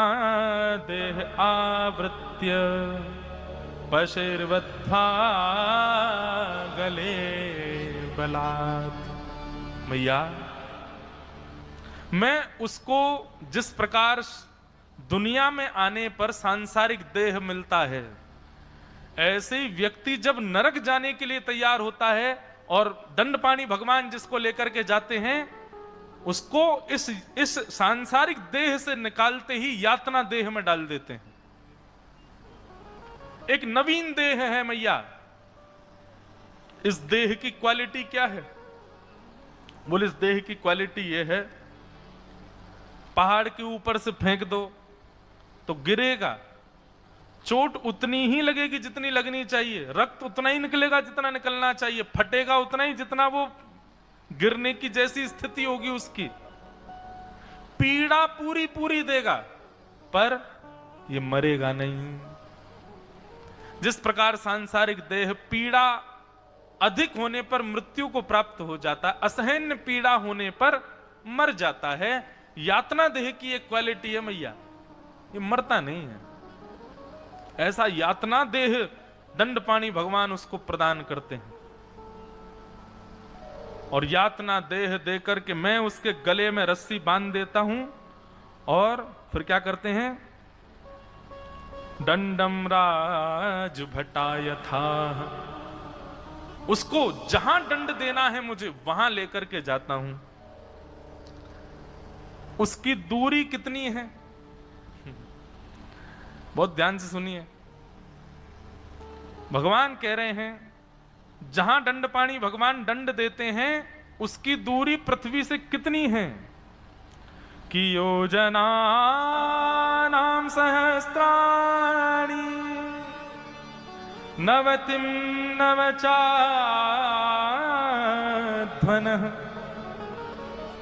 देह आवृत्य पशैर्बद्धा गले बलात्। मैया, मैं उसको जिस प्रकार दुनिया में आने पर सांसारिक देह मिलता है, ऐसे ही व्यक्ति जब नरक जाने के लिए तैयार होता है और दंडपाणी भगवान जिसको लेकर के जाते हैं, उसको इस सांसारिक देह से निकालते ही यातना देह में डाल देते हैं। एक नवीन देह है मैया। इस देह की क्वालिटी क्या है? बोले इस देह की क्वालिटी ये है, पहाड़ के ऊपर से फेंक दो तो गिरेगा, चोट उतनी ही लगेगी जितनी लगनी चाहिए, रक्त उतना ही निकलेगा जितना निकलना चाहिए, फटेगा उतना ही जितना वो गिरने की जैसी स्थिति होगी उसकी, पीड़ा पूरी पूरी देगा पर ये मरेगा नहीं। जिस प्रकार सांसारिक देह पीड़ा अधिक होने पर मृत्यु को प्राप्त हो जाता है, असहनीय पीड़ा होने पर मर जाता है, यातना देह की एक क्वालिटी है मैया, ये मरता नहीं है। ऐसा यातना देह दंडपाणी भगवान उसको प्रदान करते हैं। और यातना देह देकर के मैं उसके गले में रस्सी बांध देता हूं और फिर क्या करते हैं, दंडम राज भटाय था, उसको जहां दंड देना है मुझे वहां लेकर के जाता हूं। उसकी दूरी कितनी है, बहुत ध्यान से सुनिए। भगवान कह रहे हैं जहां दंडपाणी भगवान दंड देते हैं उसकी दूरी पृथ्वी से कितनी है कि योजना नाम सहस्त्राणि नवतिम नवचाध्वनः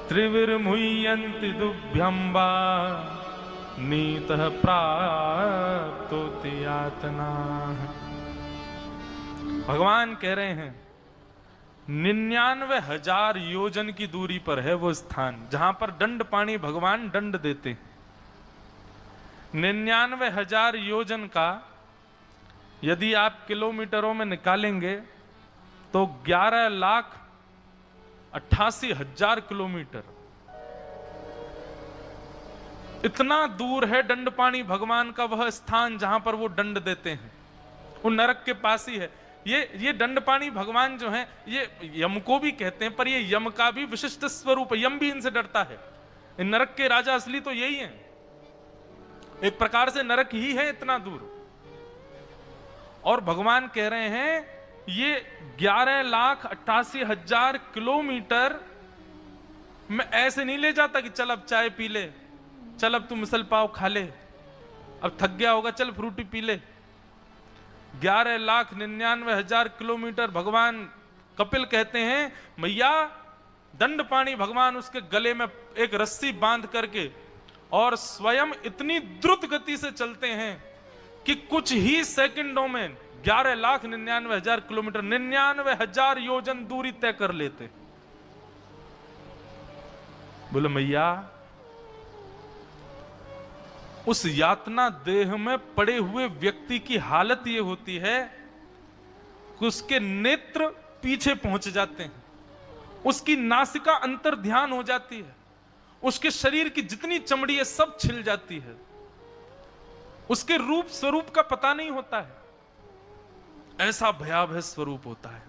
त्रिविर्मुह्यन्ति दुभ्यम्बा नीतः प्राप्तोति यातनाः। भगवान कह रहे हैं 99,000 योजन की दूरी पर है वो स्थान जहां पर दंडपाणी भगवान दंड देते हैं। 99,000 योजन का यदि आप किलोमीटरों में निकालेंगे तो 11,88,000 किलोमीटर, इतना दूर है दंडपाणी भगवान का वह स्थान जहां पर वो दंड देते हैं। वो नरक के पास ही है। ये दंडपाणी भगवान जो हैं ये यम को भी कहते हैं, पर ये यम का भी विशिष्ट स्वरूप है, यम भी इनसे डरता है। इन नरक के राजा असली तो यही हैं, एक प्रकार से नरक ही है इतना दूर। और भगवान कह रहे हैं ये 11,88,000 किलोमीटर मैं ऐसे नहीं ले जाता कि चल अब चाय पी ले, चल अब तू मिसल पाव खा ले, अब थक गया होगा चल फ्रूटी पी ले। 11,99,000 किलोमीटर भगवान कपिल कहते हैं मैया दंडपाणी भगवान उसके गले में एक रस्सी बांध करके और स्वयं इतनी द्रुत गति से चलते हैं कि कुछ ही सेकंडों में 11,99,000 किलोमीटर 99,000 योजन दूरी तय कर लेते। बोले मैया उस यातना देह में पड़े हुए व्यक्ति की हालत यह होती है कि उसके नेत्र पीछे पहुंच जाते हैं, उसकी नासिका अंतर ध्यान हो जाती है, उसके शरीर की जितनी चमड़ी है सब छिल जाती है, उसके रूप स्वरूप का पता नहीं होता है, ऐसा भयावह स्वरूप होता है।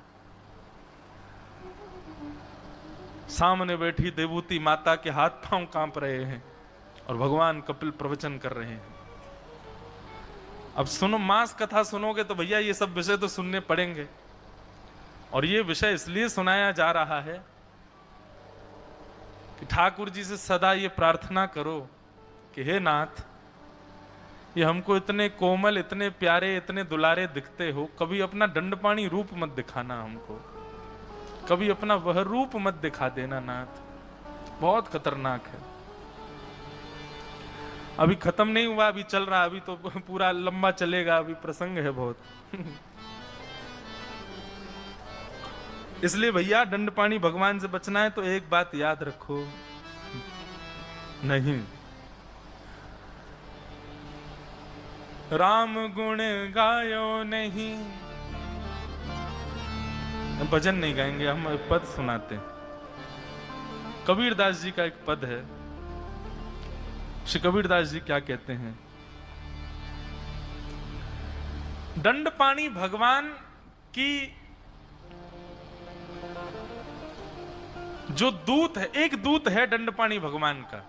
सामने बैठी देवूती माता के हाथ पांव कांप रहे हैं और भगवान कपिल प्रवचन कर रहे हैं। अब सुनो, मास कथा सुनोगे तो भैया ये सब विषय तो सुनने पड़ेंगे। और ये विषय इसलिए सुनाया जा रहा है कि ठाकुर जी से सदा ये प्रार्थना करो कि हे नाथ, ये हमको इतने कोमल, इतने प्यारे, इतने दुलारे दिखते हो, कभी अपना दंडपाणी रूप मत दिखाना हमको, कभी अपना वह रूप मत दिखा देना नाथ, बहुत खतरनाक है। अभी खत्म नहीं हुआ, अभी चल रहा, अभी तो पूरा लंबा चलेगा, अभी प्रसंग है बहुत। इसलिए भैया दंडपाणी भगवान से बचना है तो एक बात याद रखो, नहीं राम गुण गायो नहीं, भजन नहीं गाएंगे हम, पद सुनाते हैं। कबीरदास जी का एक पद है, श्री कबीरदास जी क्या कहते हैं, दंडपाणी भगवान की जो दूत है, एक दूत है दंडपाणी भगवान का,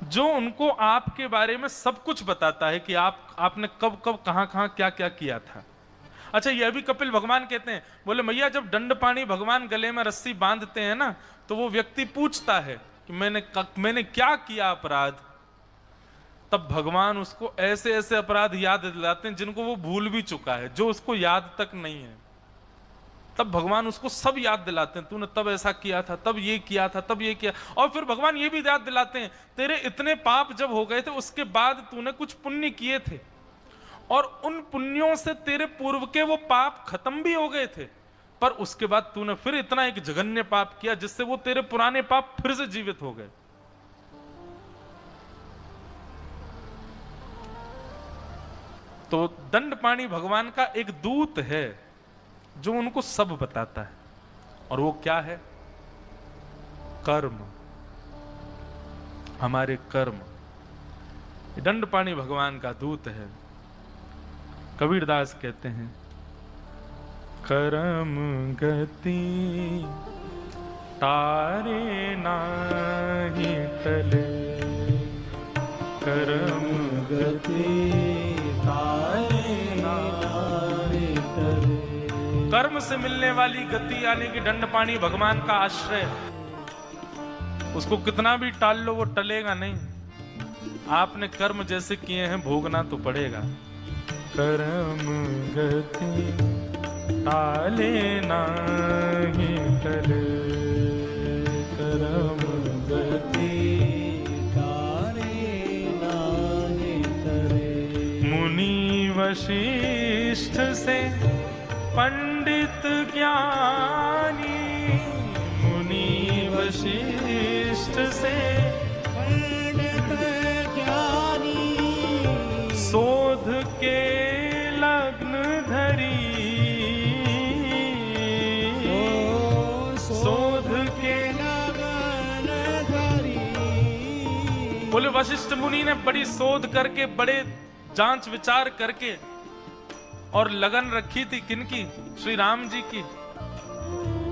जो उनको आपके बारे में सब कुछ बताता है कि आपने कब कब कहां कहां क्या क्या किया था। अच्छा, यह भी कपिल भगवान कहते हैं, बोले मैया जब दंडपाणी भगवान गले में रस्सी बांधते हैं ना, तो वो व्यक्ति पूछता है कि मैंने क्या किया अपराध, तब भगवान उसको ऐसे ऐसे अपराध याद दिलाते हैं जिनको वो भूल भी चुका है, जो उसको याद तक नहीं है। तब भगवान उसको सब याद दिलाते हैं, तूने तब ऐसा किया था, तब ये किया था, तब ये किया। और फिर भगवान ये भी याद दिलाते हैं, तेरे इतने पाप जब हो गए थे उसके बाद तूने कुछ पुण्य किए थे, और उन पुण्यों से तेरे पूर्व के वो पाप खत्म भी हो गए थे, पर उसके बाद तूने फिर इतना एक जघन्य पाप किया जिससे वो तेरे पुराने पाप फिर से जीवित हो गए। तो दंडपाणी भगवान का एक दूत है जो उनको सब बताता है, और वो क्या है? कर्म, हमारे कर्म। दंडपाणी भगवान का दूत है। कबीरदास कहते हैं, कर्म गति तारे नाही टले, कर्म गति तारे नाही टले। कर्म से मिलने वाली गति यानी कि दंडपाणी भगवान का आश्रय, उसको कितना भी टाल लो वो टलेगा नहीं। आपने कर्म जैसे किए हैं भोगना तो पड़ेगा। कर्म गति टाले नाही टले, कर्म गति टाले नाही टले। मुनि वशिष्ठ से पंडित ज्ञानी, मुनि वशिष्ठ से पंडित ज्ञानी, शोध के लग्न धरी, शोध के लग्न धरी। बोले वशिष्ठ मुनि ने बड़ी शोध करके, बड़े जांच विचार करके और लगन रखी थी किनकी? श्री राम जी की,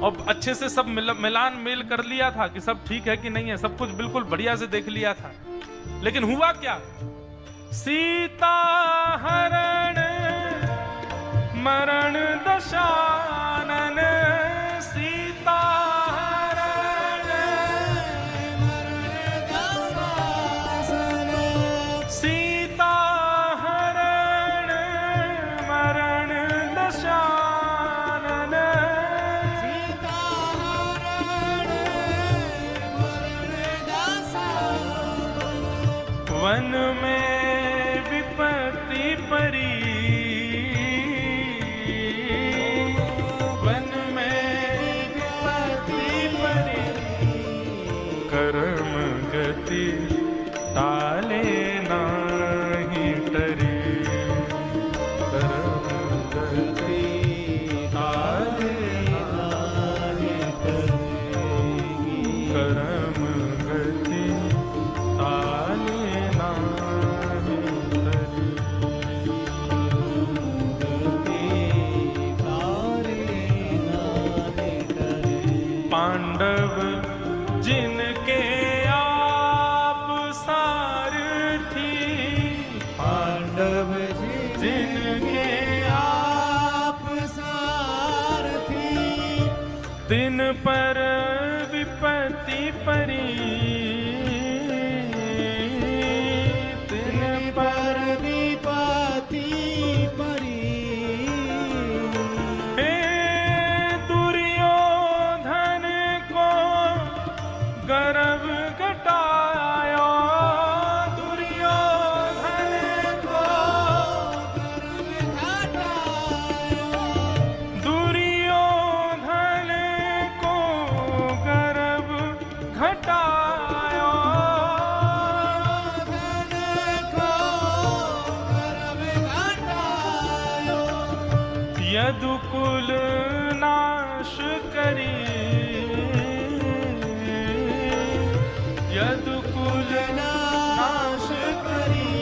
और अच्छे से सब मिलान मेल कर लिया था कि सब ठीक है कि नहीं है, सब कुछ बिल्कुल बढ़िया से देख लिया था। लेकिन हुआ क्या? सीता हरण मरण दशानन, सीता हरण मरण दशानन, सीता हरण मरण दशानन, सीता हरण मरण दशानन। वन में विपत्ति परी, वन में विपत्ति परी, कर्म गति टाले नाही टरी, कर्म गति टाले नाही टरी, कर्म गति टाले नाही टरी, पांडव जिनके आप सारथी, पांडव जिनके आप सारथी, तिन पर विपत्ति परी, तिन पर विपत्ति परी। गर्व घटायो, दुर्योधन को गर्व घटायो, दुर्योधन को गर्व घटायो, दुर्योधन को गर्व घटायो। यदुकुल नाश करी, यदुकुल नाश करी,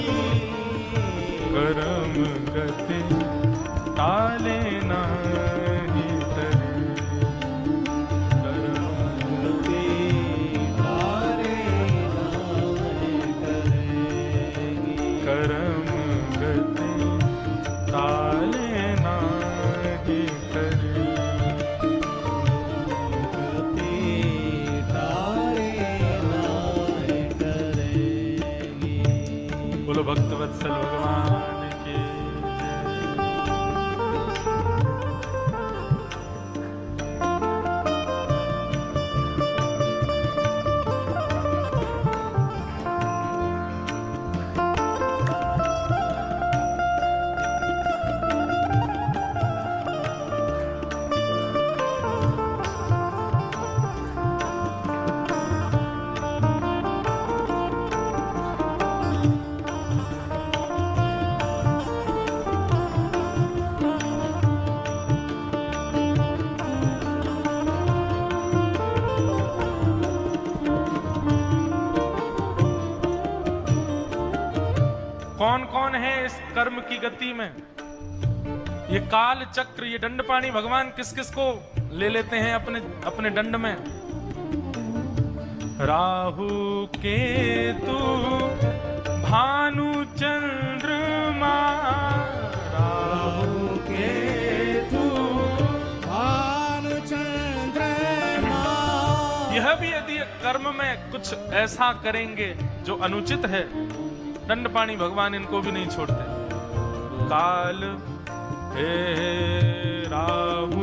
कर्म गति टाले नाही टरी, कर्म गति टाले नाही टरी, कर्म गति टाले नाही की गति में। ये काल चक्र, ये दंडपाणी भगवान किस किस को ले लेते हैं अपने अपने दंड में? राहु केतु भानु चंद्रमा, राहु केतु भानु चंद्रमा। यह भी यदि कर्म में कुछ ऐसा करेंगे जो अनुचित है, दंडपाणी भगवान इनको भी नहीं छोड़ते। काल हे राहु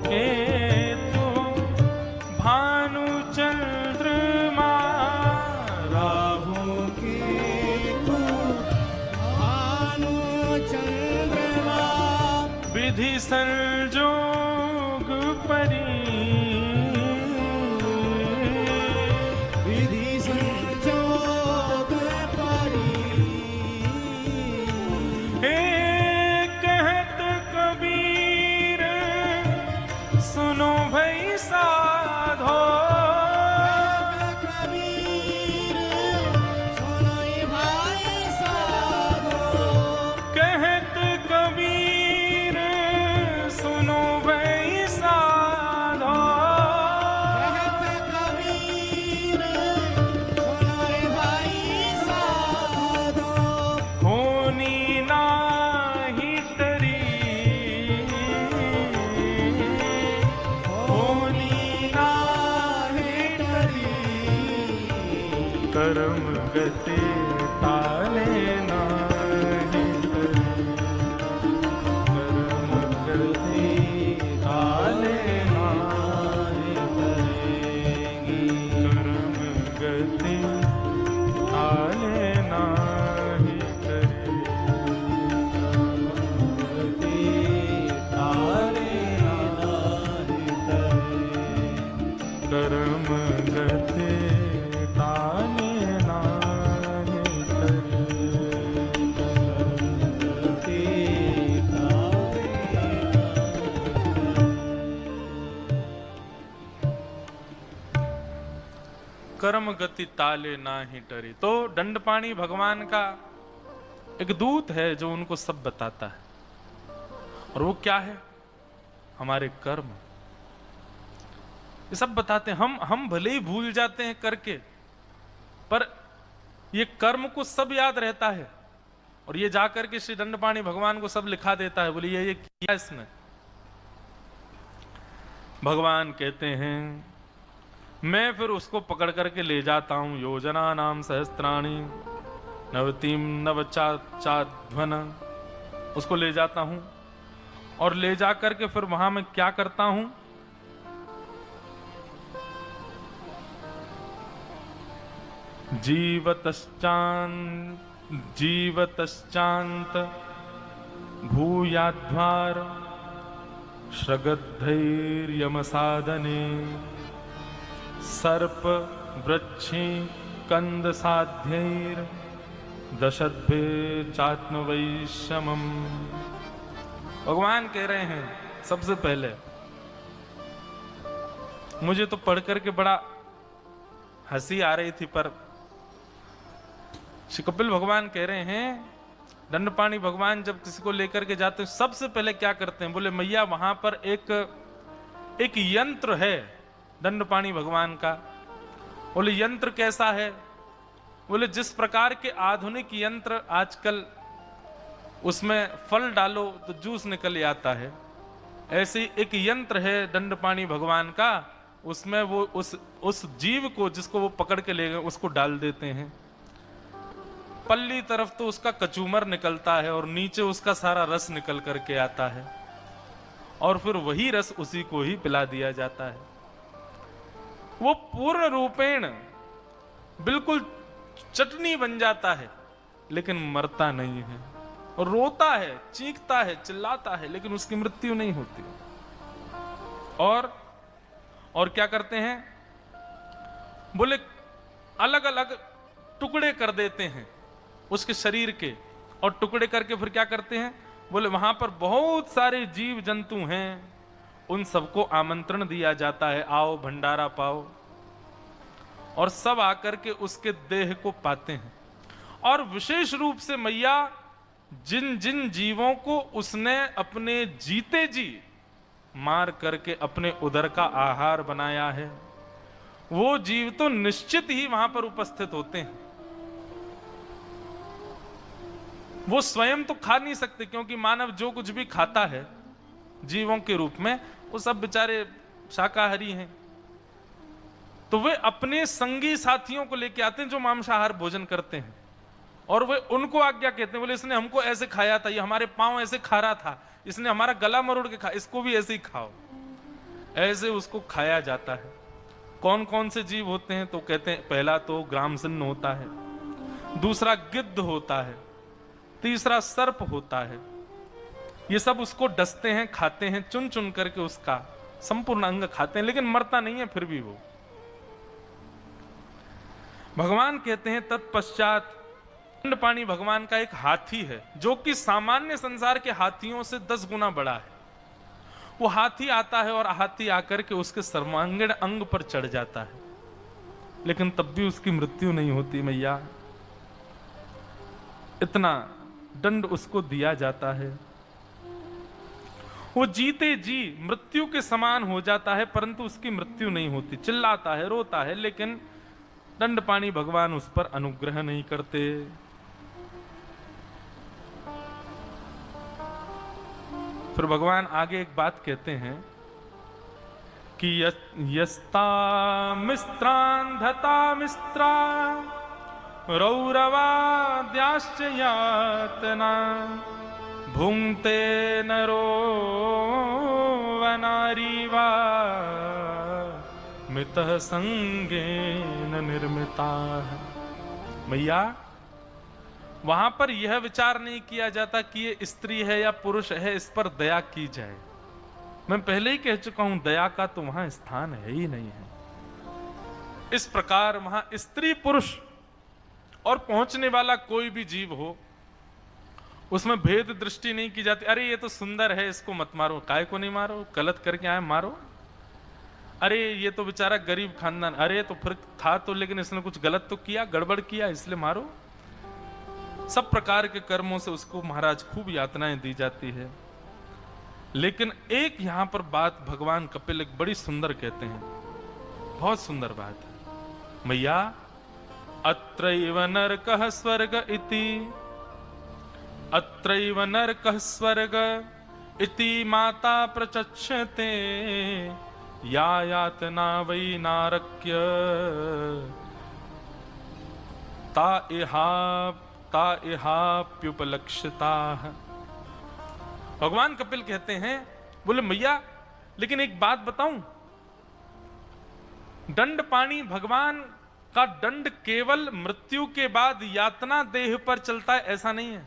केतु भानु चंद्रमा, राहु केतु भानु चंद्रमा। विधि संजोग परी, विधि संजोग परी। हे कहत कबीर सुनो भई साधो, कबीर सुनाई भाई साधो। कहत कबीर सुनो भई साधो, कहत कबीर सुनाई भाई साधो। होनी नाही टरी, होनी नाहि टरी। कर्म गति ताले नाही टरी, कर्म गति ताले नाही टरेगी, कर्म गति ताले नाही टरेगी, कर्म गति ताले नाही कर्म गति ताले नाही टरी। तो दंडपाणी भगवान का एक दूत है जो उनको सब बताता है, और वो क्या है? हमारे कर्म, ये सब बताते हैं। हम भले ही भूल जाते हैं करके, पर ये कर्म को सब याद रहता है, और ये जाकर के श्री दंडपाणी भगवान को सब लिखा देता है। बोलिए ये किया इसने। भगवान कहते हैं मैं फिर उसको पकड़ करके ले जाता हूं। योजना नाम सहस्त्राणी नवतीम नवचाध्वन, उसको ले जाता हूं, और ले जा करके फिर वहां मैं क्या करता हूं? जीवतश्चान्त भूयाध्वार श्रगद्धैर्यम साधने सर्प वृक्षी कंद साध्यैर दशद्भे चात्मवैषमम। भगवान कह रहे हैं सबसे पहले, मुझे तो पढ़ करके बड़ा हंसी आ रही थी, पर श्री कपिल भगवान कह रहे हैं दंडपाणी भगवान जब किसी को लेकर के जाते हैं सबसे पहले क्या करते हैं? बोले मैया वहां पर एक यंत्र है दंडपाणी भगवान का। बोले यंत्र कैसा है? बोले जिस प्रकार के आधुनिक यंत्र आजकल उसमें फल डालो तो जूस निकल आता है, ऐसे ही एक यंत्र है दंडपाणी भगवान का। उसमें वो उस जीव को जिसको वो पकड़ के ले गए उसको डाल देते हैं। पल्ली तरफ तो उसका कचूमर निकलता है और नीचे उसका सारा रस निकल करके आता है, और फिर वही रस उसी को ही पिला दिया जाता है। वो पूर्ण रूपेण बिल्कुल चटनी बन जाता है, लेकिन मरता नहीं है, और रोता है, चीखता है, चिल्लाता है, लेकिन उसकी मृत्यु नहीं होती। और क्या करते हैं? बोले अलग अलग टुकड़े कर देते हैं उसके शरीर के, और टुकड़े करके फिर क्या करते हैं? बोले वहां पर बहुत सारे जीव जंतु हैं, उन सबको आमंत्रण दिया जाता है, आओ भंडारा पाओ, और सब आकर के उसके देह को पाते हैं। और विशेष रूप से मैया जिन जिन जीवों को उसने अपने जीते जी मार करके अपने उदर का आहार बनाया है, वो जीव तो निश्चित ही वहां पर उपस्थित होते हैं। वो स्वयं तो खा नहीं सकते, क्योंकि मानव जो कुछ भी खाता है जीवों के रूप में, वो सब बेचारे शाकाहारी हैं। तो वे अपने संगी साथियों को लेके आते हैं जो मांसाहार भोजन करते हैं, और वे उनको आज्ञा कहते हैं, बोले इसने हमको ऐसे खाया था, ये हमारे पांव ऐसे खा रहा था, इसने हमारा गला मरोड़ के खाया, इसको भी ऐसे ही खाओ। ऐसे उसको खाया जाता है। कौन कौन से जीव होते हैं? तो कहते हैं पहला तो ग्रामसिन्न होता है, दूसरा गिद्ध होता है, तीसरा सर्प होता है। ये सब उसको डसते हैं, खाते हैं, चुन चुन करके उसका संपूर्ण अंग खाते हैं, लेकिन मरता नहीं है फिर भी वो। भगवान कहते हैं तत्पश्चात दंडपाणी भगवान का एक हाथी है, जो कि सामान्य संसार के हाथियों से 10 गुना बड़ा है। वो हाथी आता है और हाथी आकर के उसके सर्वांगीण अंग पर चढ़ जाता है, लेकिन तब भी उसकी मृत्यु नहीं होती मैया। इतना दंड उसको दिया जाता है, वो जीते जी मृत्यु के समान हो जाता है, परंतु उसकी मृत्यु नहीं होती। चिल्लाता है, रोता है, लेकिन दंडपाणी भगवान उस पर अनुग्रह नहीं करते। फिर भगवान आगे एक बात कहते हैं कि यस्ता मिस्त्रांधता मिस्त्रा रौरवाद्याश्च यातना भुंक्ते नरो वनारी वा मितः संगेन निर्मिता। मैया, वहां पर यह विचार नहीं किया जाता कि ये स्त्री है या पुरुष है, इस पर दया की जाए। मैं पहले ही कह चुका हूं, दया का तो वहां स्थान है ही नहीं है। इस प्रकार वहां स्त्री पुरुष और पहुंचने वाला कोई भी जीव हो, उसमें भेद दृष्टि नहीं की जाती। अरे ये तो सुंदर है, इसको मत मारो। काय को नहीं मारो? गलत करके आए मारो। अरे ये तो बेचारा गरीब खानदान, अरे तो फिर था तो, लेकिन इसने कुछ गलत तो किया, गड़बड़ किया, इसलिए मारो। सब प्रकार के कर्मों से उसको महाराज खूब यातनाएं दी जाती है। लेकिन एक यहां पर बात भगवान कपिल एक बड़ी सुंदर कहते हैं, बहुत सुंदर बात है। मैया, अत्रैव नरकः स्वर्ग इति, अत्रैव नरकः स्वर्ग इति माता प्रचक्षते, या यातना वै नारक्य ता इहाप्युपलक्षिता। भगवान कपिल कहते हैं, बोले मैया लेकिन एक बात बताऊं, दंडपाणी भगवान का दंड केवल मृत्यु के बाद यातना देह पर चलता है ऐसा नहीं है।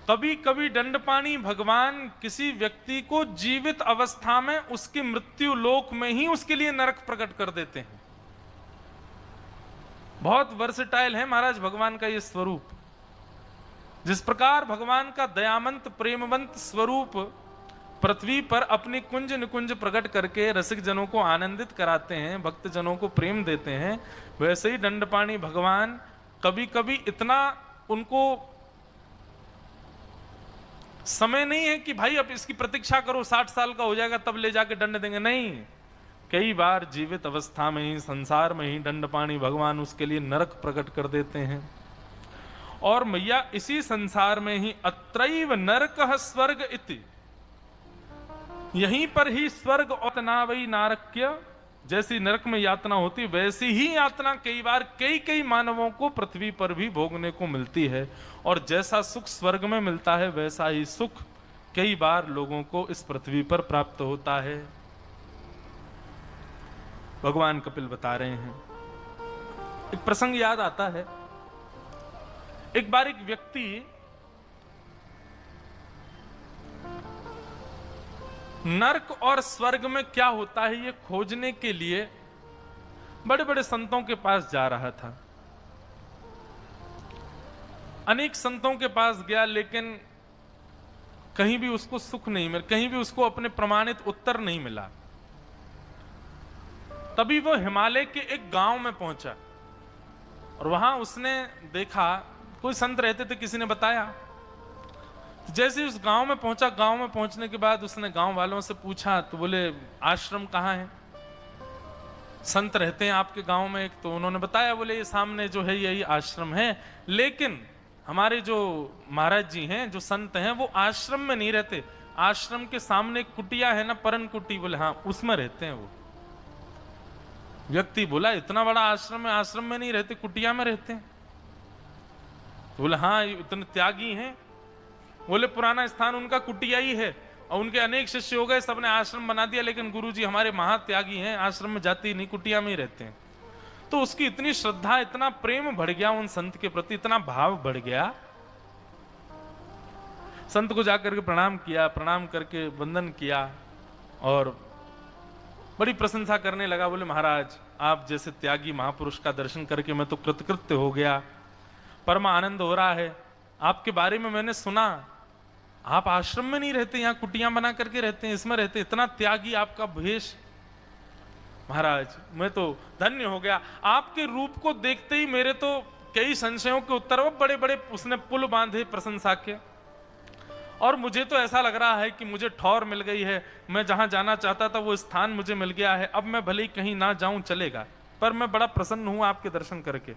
कभी कभी दंडपाणी भगवान किसी व्यक्ति को जीवित अवस्था में उसकी मृत्यु लोक में ही उसके लिए नरक प्रकट कर देते हैं। बहुत वर्सेटाइल है महाराज भगवान का ये स्वरूप। जिस प्रकार भगवान का दयामंत प्रेमवंत स्वरूप पृथ्वी पर अपनी कुंज निकुंज प्रकट करके रसिक जनों को आनंदित कराते हैं, भक्त जनों को प्रेम देते हैं, वैसे ही दंडपाणी भगवान कभी कभी इतना उनको समय नहीं है कि भाई अब इसकी प्रतीक्षा करो 60 साल का हो जाएगा तब ले जाके दंड देंगे, नहीं। कई बार जीवित अवस्था में ही, संसार में ही दंडपाणी भगवान उसके लिए नरक प्रकट कर देते हैं। और मैया इसी संसार में ही अत्रैव नरकः स्वर्ग इति, यहीं पर ही स्वर्ग और नावई नारक्य, जैसी नरक में यातना होती वैसी ही यातना कई बार कई मानवों को पृथ्वी पर भी भोगने को मिलती है। और जैसा सुख स्वर्ग में मिलता है वैसा ही सुख कई बार लोगों को इस पृथ्वी पर प्राप्त होता है। भगवान कपिल बता रहे हैं। एक प्रसंग याद आता है, एक बार एक व्यक्ति नरक और स्वर्ग में क्या होता है ये खोजने के लिए बड़े बड़े संतों के पास जा रहा था। अनेक संतों के पास गया, लेकिन कहीं भी उसको सुख नहीं मिला, कहीं भी उसको अपने प्रमाणित उत्तर नहीं मिला। तभी वो हिमालय के एक गांव में पहुंचा और वहां उसने देखा कोई संत रहते थे, किसी ने बताया। जैसे ही उस गांव में पहुंचा, गांव में पहुंचने के बाद उसने गांव वालों से पूछा, तो बोले आश्रम कहाँ है, संत रहते हैं आपके गांव में एक? तो उन्होंने बताया, बोले ये सामने जो है यही आश्रम है, लेकिन हमारे जो महाराज जी हैं, जो संत हैं, वो आश्रम में नहीं रहते, आश्रम के सामने एक कुटिया है ना, परन कुटी, बोले हाँ उसमें रहते हैं वो। व्यक्ति बोला इतना बड़ा आश्रम है, आश्रम में नहीं रहते, कुटिया में रहते हैं? तो बोले हाँ इतने त्यागी हैं। बोले पुराना स्थान उनका कुटिया ही है, और उनके अनेक शिष्य हो गए, सबने आश्रम बना दिया, लेकिन गुरुजी हमारे महात्यागी हैं, आश्रम में जाते ही नहीं, कुटिया में ही रहते हैं। तो उसकी इतनी श्रद्धा, इतना प्रेम बढ़ गया उन संत के प्रति, इतना भाव बढ़ गया, संत को जाकर के प्रणाम किया, प्रणाम करके वंदन किया और बड़ी प्रशंसा करने लगा। बोले महाराज आप जैसे त्यागी महापुरुष का दर्शन करके मैं तो कृतकृत्य हो गया, परम आनंद हो रहा है। आपके बारे में मैंने सुना, आप आश्रम में नहीं रहते, यहाँ कुटियां बना करके रहते हैं, इसमें रहते, इतना त्यागी आपका भेष। महाराज मैं तो धन्य हो गया, आपके रूप को देखते ही मेरे तो कई संशयों के उत्तर, वो बड़े बड़े उसने पुल बांधे प्रशंसा के, और मुझे तो ऐसा लग रहा है कि मुझे ठौर मिल गई है, मैं जहां जाना चाहता था वो स्थान मुझे मिल गया है, अब मैं भले ही कहीं ना जाऊं चलेगा, पर मैं बड़ा प्रसन्न हूं आपके दर्शन करके।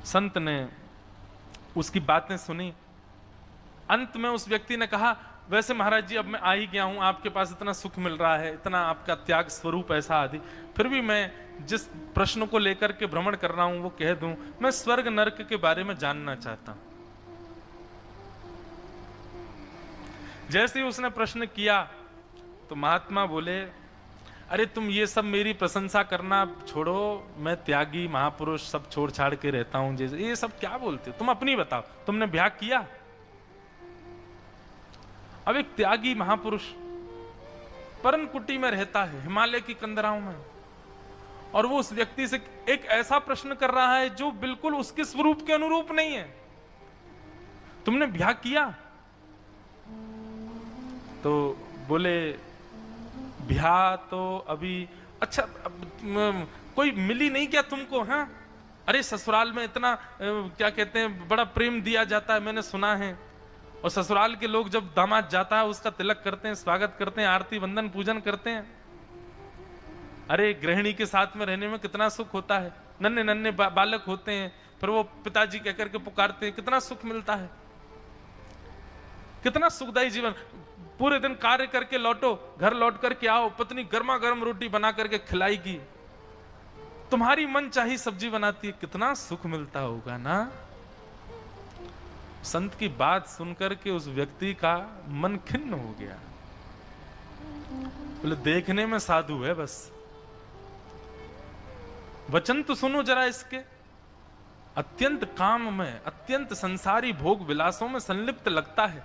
संत ने उसकी बातें सुनी। अंत में उस व्यक्ति ने कहा, वैसे महाराज जी अब मैं आ ही गया हूं, आपके पास इतना सुख मिल रहा है, इतना आपका त्याग स्वरूप ऐसा आदि, फिर भी मैं जिस प्रश्न को लेकर के भ्रमण कर रहा हूं वो कह दूं, मैं स्वर्ग नरक के बारे में जानना चाहता हूं। जैसे ही उसने प्रश्न किया तो महात्मा बोले, अरे तुम ये सब मेरी प्रशंसा करना छोड़ो, मैं त्यागी महापुरुष सब छोड़ छाड़ के रहता हूं, जैसे ये सब क्या बोलते हो, तुम अपनी बताओ, तुमने ब्याह किया? अब एक त्यागी महापुरुष परन कुटी में रहता है, हिमालय की कंदराओं में, और वो उस व्यक्ति से एक ऐसा प्रश्न कर रहा है जो बिल्कुल उसके स्वरूप के अनुरूप नहीं है। तुमने ब्याह किया? तो बोले ब्याह तो अभी, अच्छा कोई मिली नहीं क्या तुमको? हाँ, अरे ससुराल में इतना क्या कहते हैं बड़ा प्रेम दिया जाता है, मैंने सुना है, और ससुराल के लोग जब दामाद जाता है उसका तिलक करते हैं, स्वागत करते हैं, आरती वंदन पूजन करते हैं। अरे गृहिणी के साथ में रहने में कितना सुख होता है, नन्हे नन्हे बालक होते हैं, फिर वो पिताजी कहकर के पुकारते हैं, कितना सुख मिलता है, कितना सुखदायी जीवन। पूरे दिन कार्य करके लौटो, घर लौट करके आओ, पत्नी गर्मा गर्म रोटी बना करके खिलाएगी, तुम्हारी मन चाही सब्जी बनाती है, कितना सुख मिलता होगा ना। संत की बात सुनकर के उस व्यक्ति का मन खिन्न हो गया। बोले देखने में साधु है, बस वचन तो सुनो जरा इसके, अत्यंत काम में, अत्यंत संसारी भोग विलासों में संलिप्त लगता है,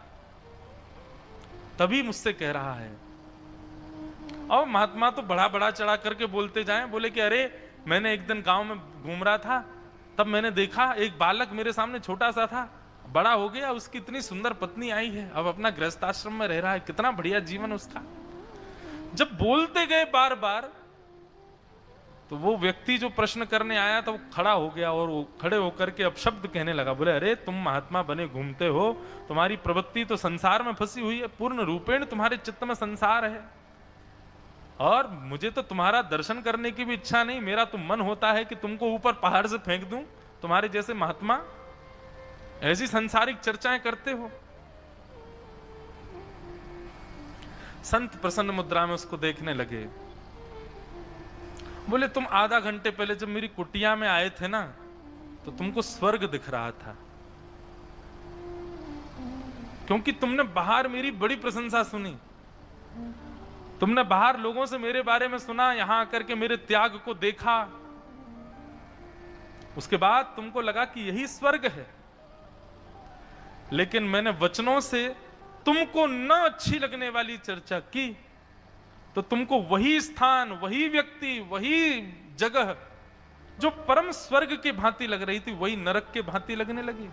तभी मुझसे कह रहा है। और महात्मा तो बड़ा बड़ा चढ़ा करके बोलते जाएं। बोले कि अरे मैंने एक दिन गांव में घूम रहा था, तब मैंने देखा एक बालक मेरे सामने छोटा सा था, बड़ा हो गया, उसकी इतनी सुंदर पत्नी आई है, अब अपना गृहस्थ आश्रम में रह रहा है, कितना बढ़िया जीवन उसका। जब बोलते गए बार बार, तो वो व्यक्ति जो प्रश्न करने आया था वो खड़ा हो गया, और वो खड़े होकर के अब शब्द कहने लगा। बोले अरे तुम महात्मा बने घूमते हो, तुम्हारी प्रवृत्ति तो संसार में फंसी हुई है, पूर्ण रूपेण तुम्हारे चित्त में संसार है, और मुझे तो तुम्हारा दर्शन करने की भी इच्छा नहीं, मेरा तो मन होता है कि तुमको ऊपर पहाड़ से फेंक दूं, तुम्हारे जैसे महात्मा ऐसी संसारिक चर्चाएं करते हो। संत प्रसन्न मुद्रा में उसको देखने लगे। बोले तुम आधा घंटे पहले जब मेरी कुटिया में आए थे ना, तो तुमको स्वर्ग दिख रहा था, क्योंकि तुमने बाहर मेरी बड़ी प्रशंसा सुनी, तुमने बाहर लोगों से मेरे बारे में सुना, यहां आकर के मेरे त्याग को देखा, उसके बाद तुमको लगा कि यही स्वर्ग है। लेकिन मैंने वचनों से तुमको न अच्छी लगने वाली चर्चा की, तो तुमको वही स्थान, वही व्यक्ति, वही जगह जो परम स्वर्ग के भांति लग रही थी, वही नरक के भांति लगने लगी।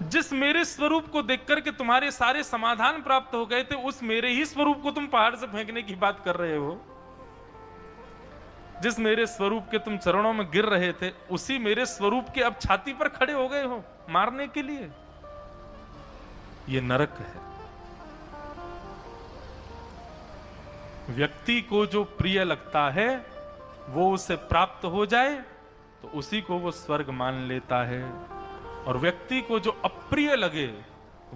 जिस मेरे स्वरूप को देखकर के तुम्हारे सारे समाधान प्राप्त हो गए थे, उस मेरे ही स्वरूप को तुम पहाड़ से फेंकने की बात कर रहे हो। जिस मेरे स्वरूप के तुम चरणों में गिर रहे थे, उसी मेरे स्वरूप के अब छाती पर खड़े हो गए हो मारने के लिए। ये नरक है। व्यक्ति को जो प्रिय लगता है वो उसे प्राप्त हो जाए तो उसी को वो स्वर्ग मान लेता है, और व्यक्ति को जो अप्रिय लगे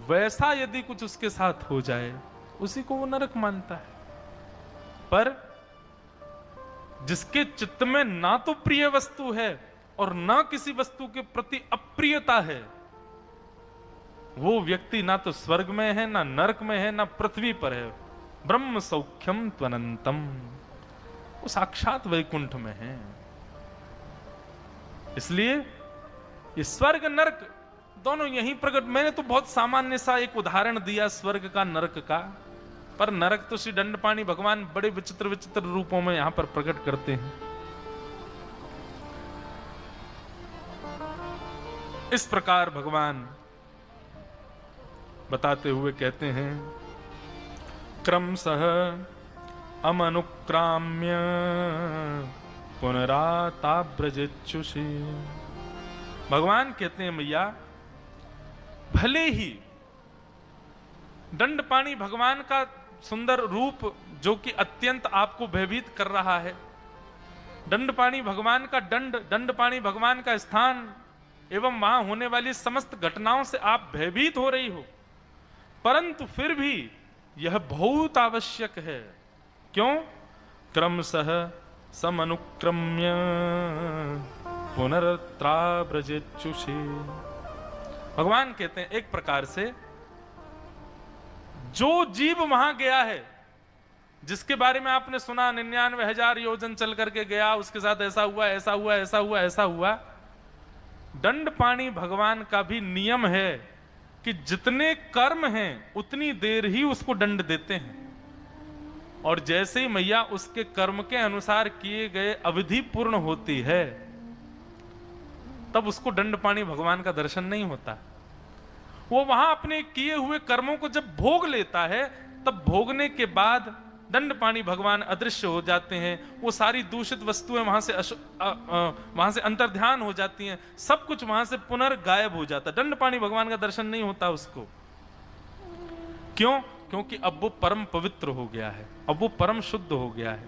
वैसा यदि कुछ उसके साथ हो जाए उसी को वो नरक मानता है। पर जिसके चित्त में ना तो प्रिय वस्तु है और ना किसी वस्तु के प्रति अप्रियता है, वो व्यक्ति ना तो स्वर्ग में है, ना नरक में है, ना पृथ्वी पर है। ब्रह्म सौख्यम त्वनंतम, वो साक्षात वैकुंठ में है। इसलिए ये स्वर्ग नरक दोनों यहीं प्रकट। मैंने तो बहुत सामान्य सा एक उदाहरण दिया स्वर्ग का नरक का, पर नरक तो श्री दंडपाणि भगवान बड़े विचित्र विचित्र रूपों में यहां पर प्रकट करते हैं। इस प्रकार भगवान बताते हुए कहते हैं, क्रमशः अमनुक्राम्य पुनराताब्रजेच्छुषि। भगवान कहते हैं मैया, भले ही दंडपाणि भगवान का सुंदर रूप जो कि अत्यंत आपको भयभीत कर रहा है, दंडपाणि भगवान का दंडपाणि भगवान का स्थान एवं वहां होने वाली समस्त घटनाओं से आप भयभीत हो रही हो, परंतु फिर भी यह बहुत आवश्यक है। क्यों? क्रमशः समनुक्रम्य पुनरत्राब्रजेच्छुषि। भगवान कहते हैं एक प्रकार से जो जीव वहां गया है, जिसके बारे में आपने सुना 99,000 योजन चल करके गया, उसके साथ ऐसा हुआ, ऐसा हुआ, ऐसा हुआ, ऐसा हुआ, दंडपाणि भगवान का भी नियम है कि जितने कर्म हैं उतनी देर ही उसको दंड देते हैं, और जैसे ही मैया उसके कर्म के अनुसार किए गए अवधि पूर्ण होती है तब उसको दंडपाणि भगवान का दर्शन नहीं होता। वो वहां अपने किए हुए कर्मों को जब भोग लेता है, तब भोगने के बाद दंडपाणि भगवान अदृश्य हो जाते हैं। वो सारी दूषित वस्तुएं वहां से अंतर्ध्यान हो जाती हैं, सब कुछ वहां से पुनर्गायब हो जाता है। दंडपाणि भगवान का दर्शन नहीं होता उसको। क्यों? क्योंकि अब वो परम पवित्र हो गया है, अब वो परम शुद्ध हो गया है,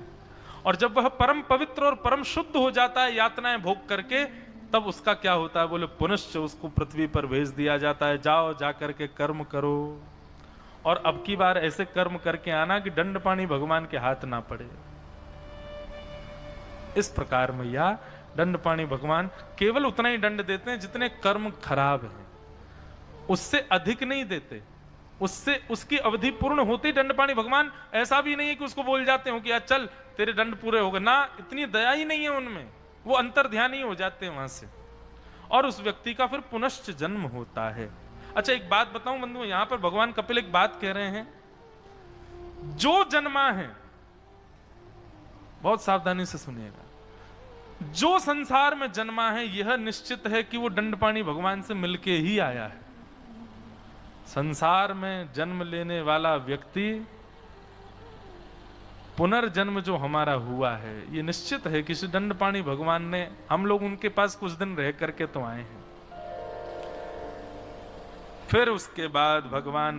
और जब वह परम पवित्र और परम शुद्ध हो जाता है यातनाएं भोग करके, तब उसका क्या होता है? बोले पुनश्च उसको पृथ्वी पर भेज दिया जाता है, जाओ जा करके कर्म करो, और अब की बार ऐसे कर्म करके आना कि दंडपाणि भगवान के हाथ ना पड़े। इस प्रकार मैया दंडपाणि भगवान केवल उतना ही दंड देते हैं जितने कर्म खराब हैं, उससे अधिक नहीं देते। उससे उसकी अवधि पूर्ण होते ही दंडपाणि भगवान, ऐसा भी नहीं है कि उसको बोल जाते हो कि यार चल तेरे दंड पूरे हो गए, ना, इतनी दया ही नहीं है उनमें, वो अंतर्ध्यानी हो जाते हैं वहां से, और उस व्यक्ति का फिर पुनश्च जन्म होता है। अच्छा एक बात बताऊं बंधु, यहां पर भगवान कपिल एक बात कह रहे हैं, जो जन्मा है, बहुत सावधानी से सुनिएगा, जो संसार में जन्मा है यह निश्चित है कि वो दंडपाणि भगवान से मिलके ही आया है। संसार में जन्म लेने वाला व्यक्ति, पुनर्जन्म जो हमारा हुआ है ये निश्चित है कि श्री दंडपाणि भगवान ने, हम लोग उनके पास कुछ दिन रह करके तो आए हैं, फिर उसके बाद भगवान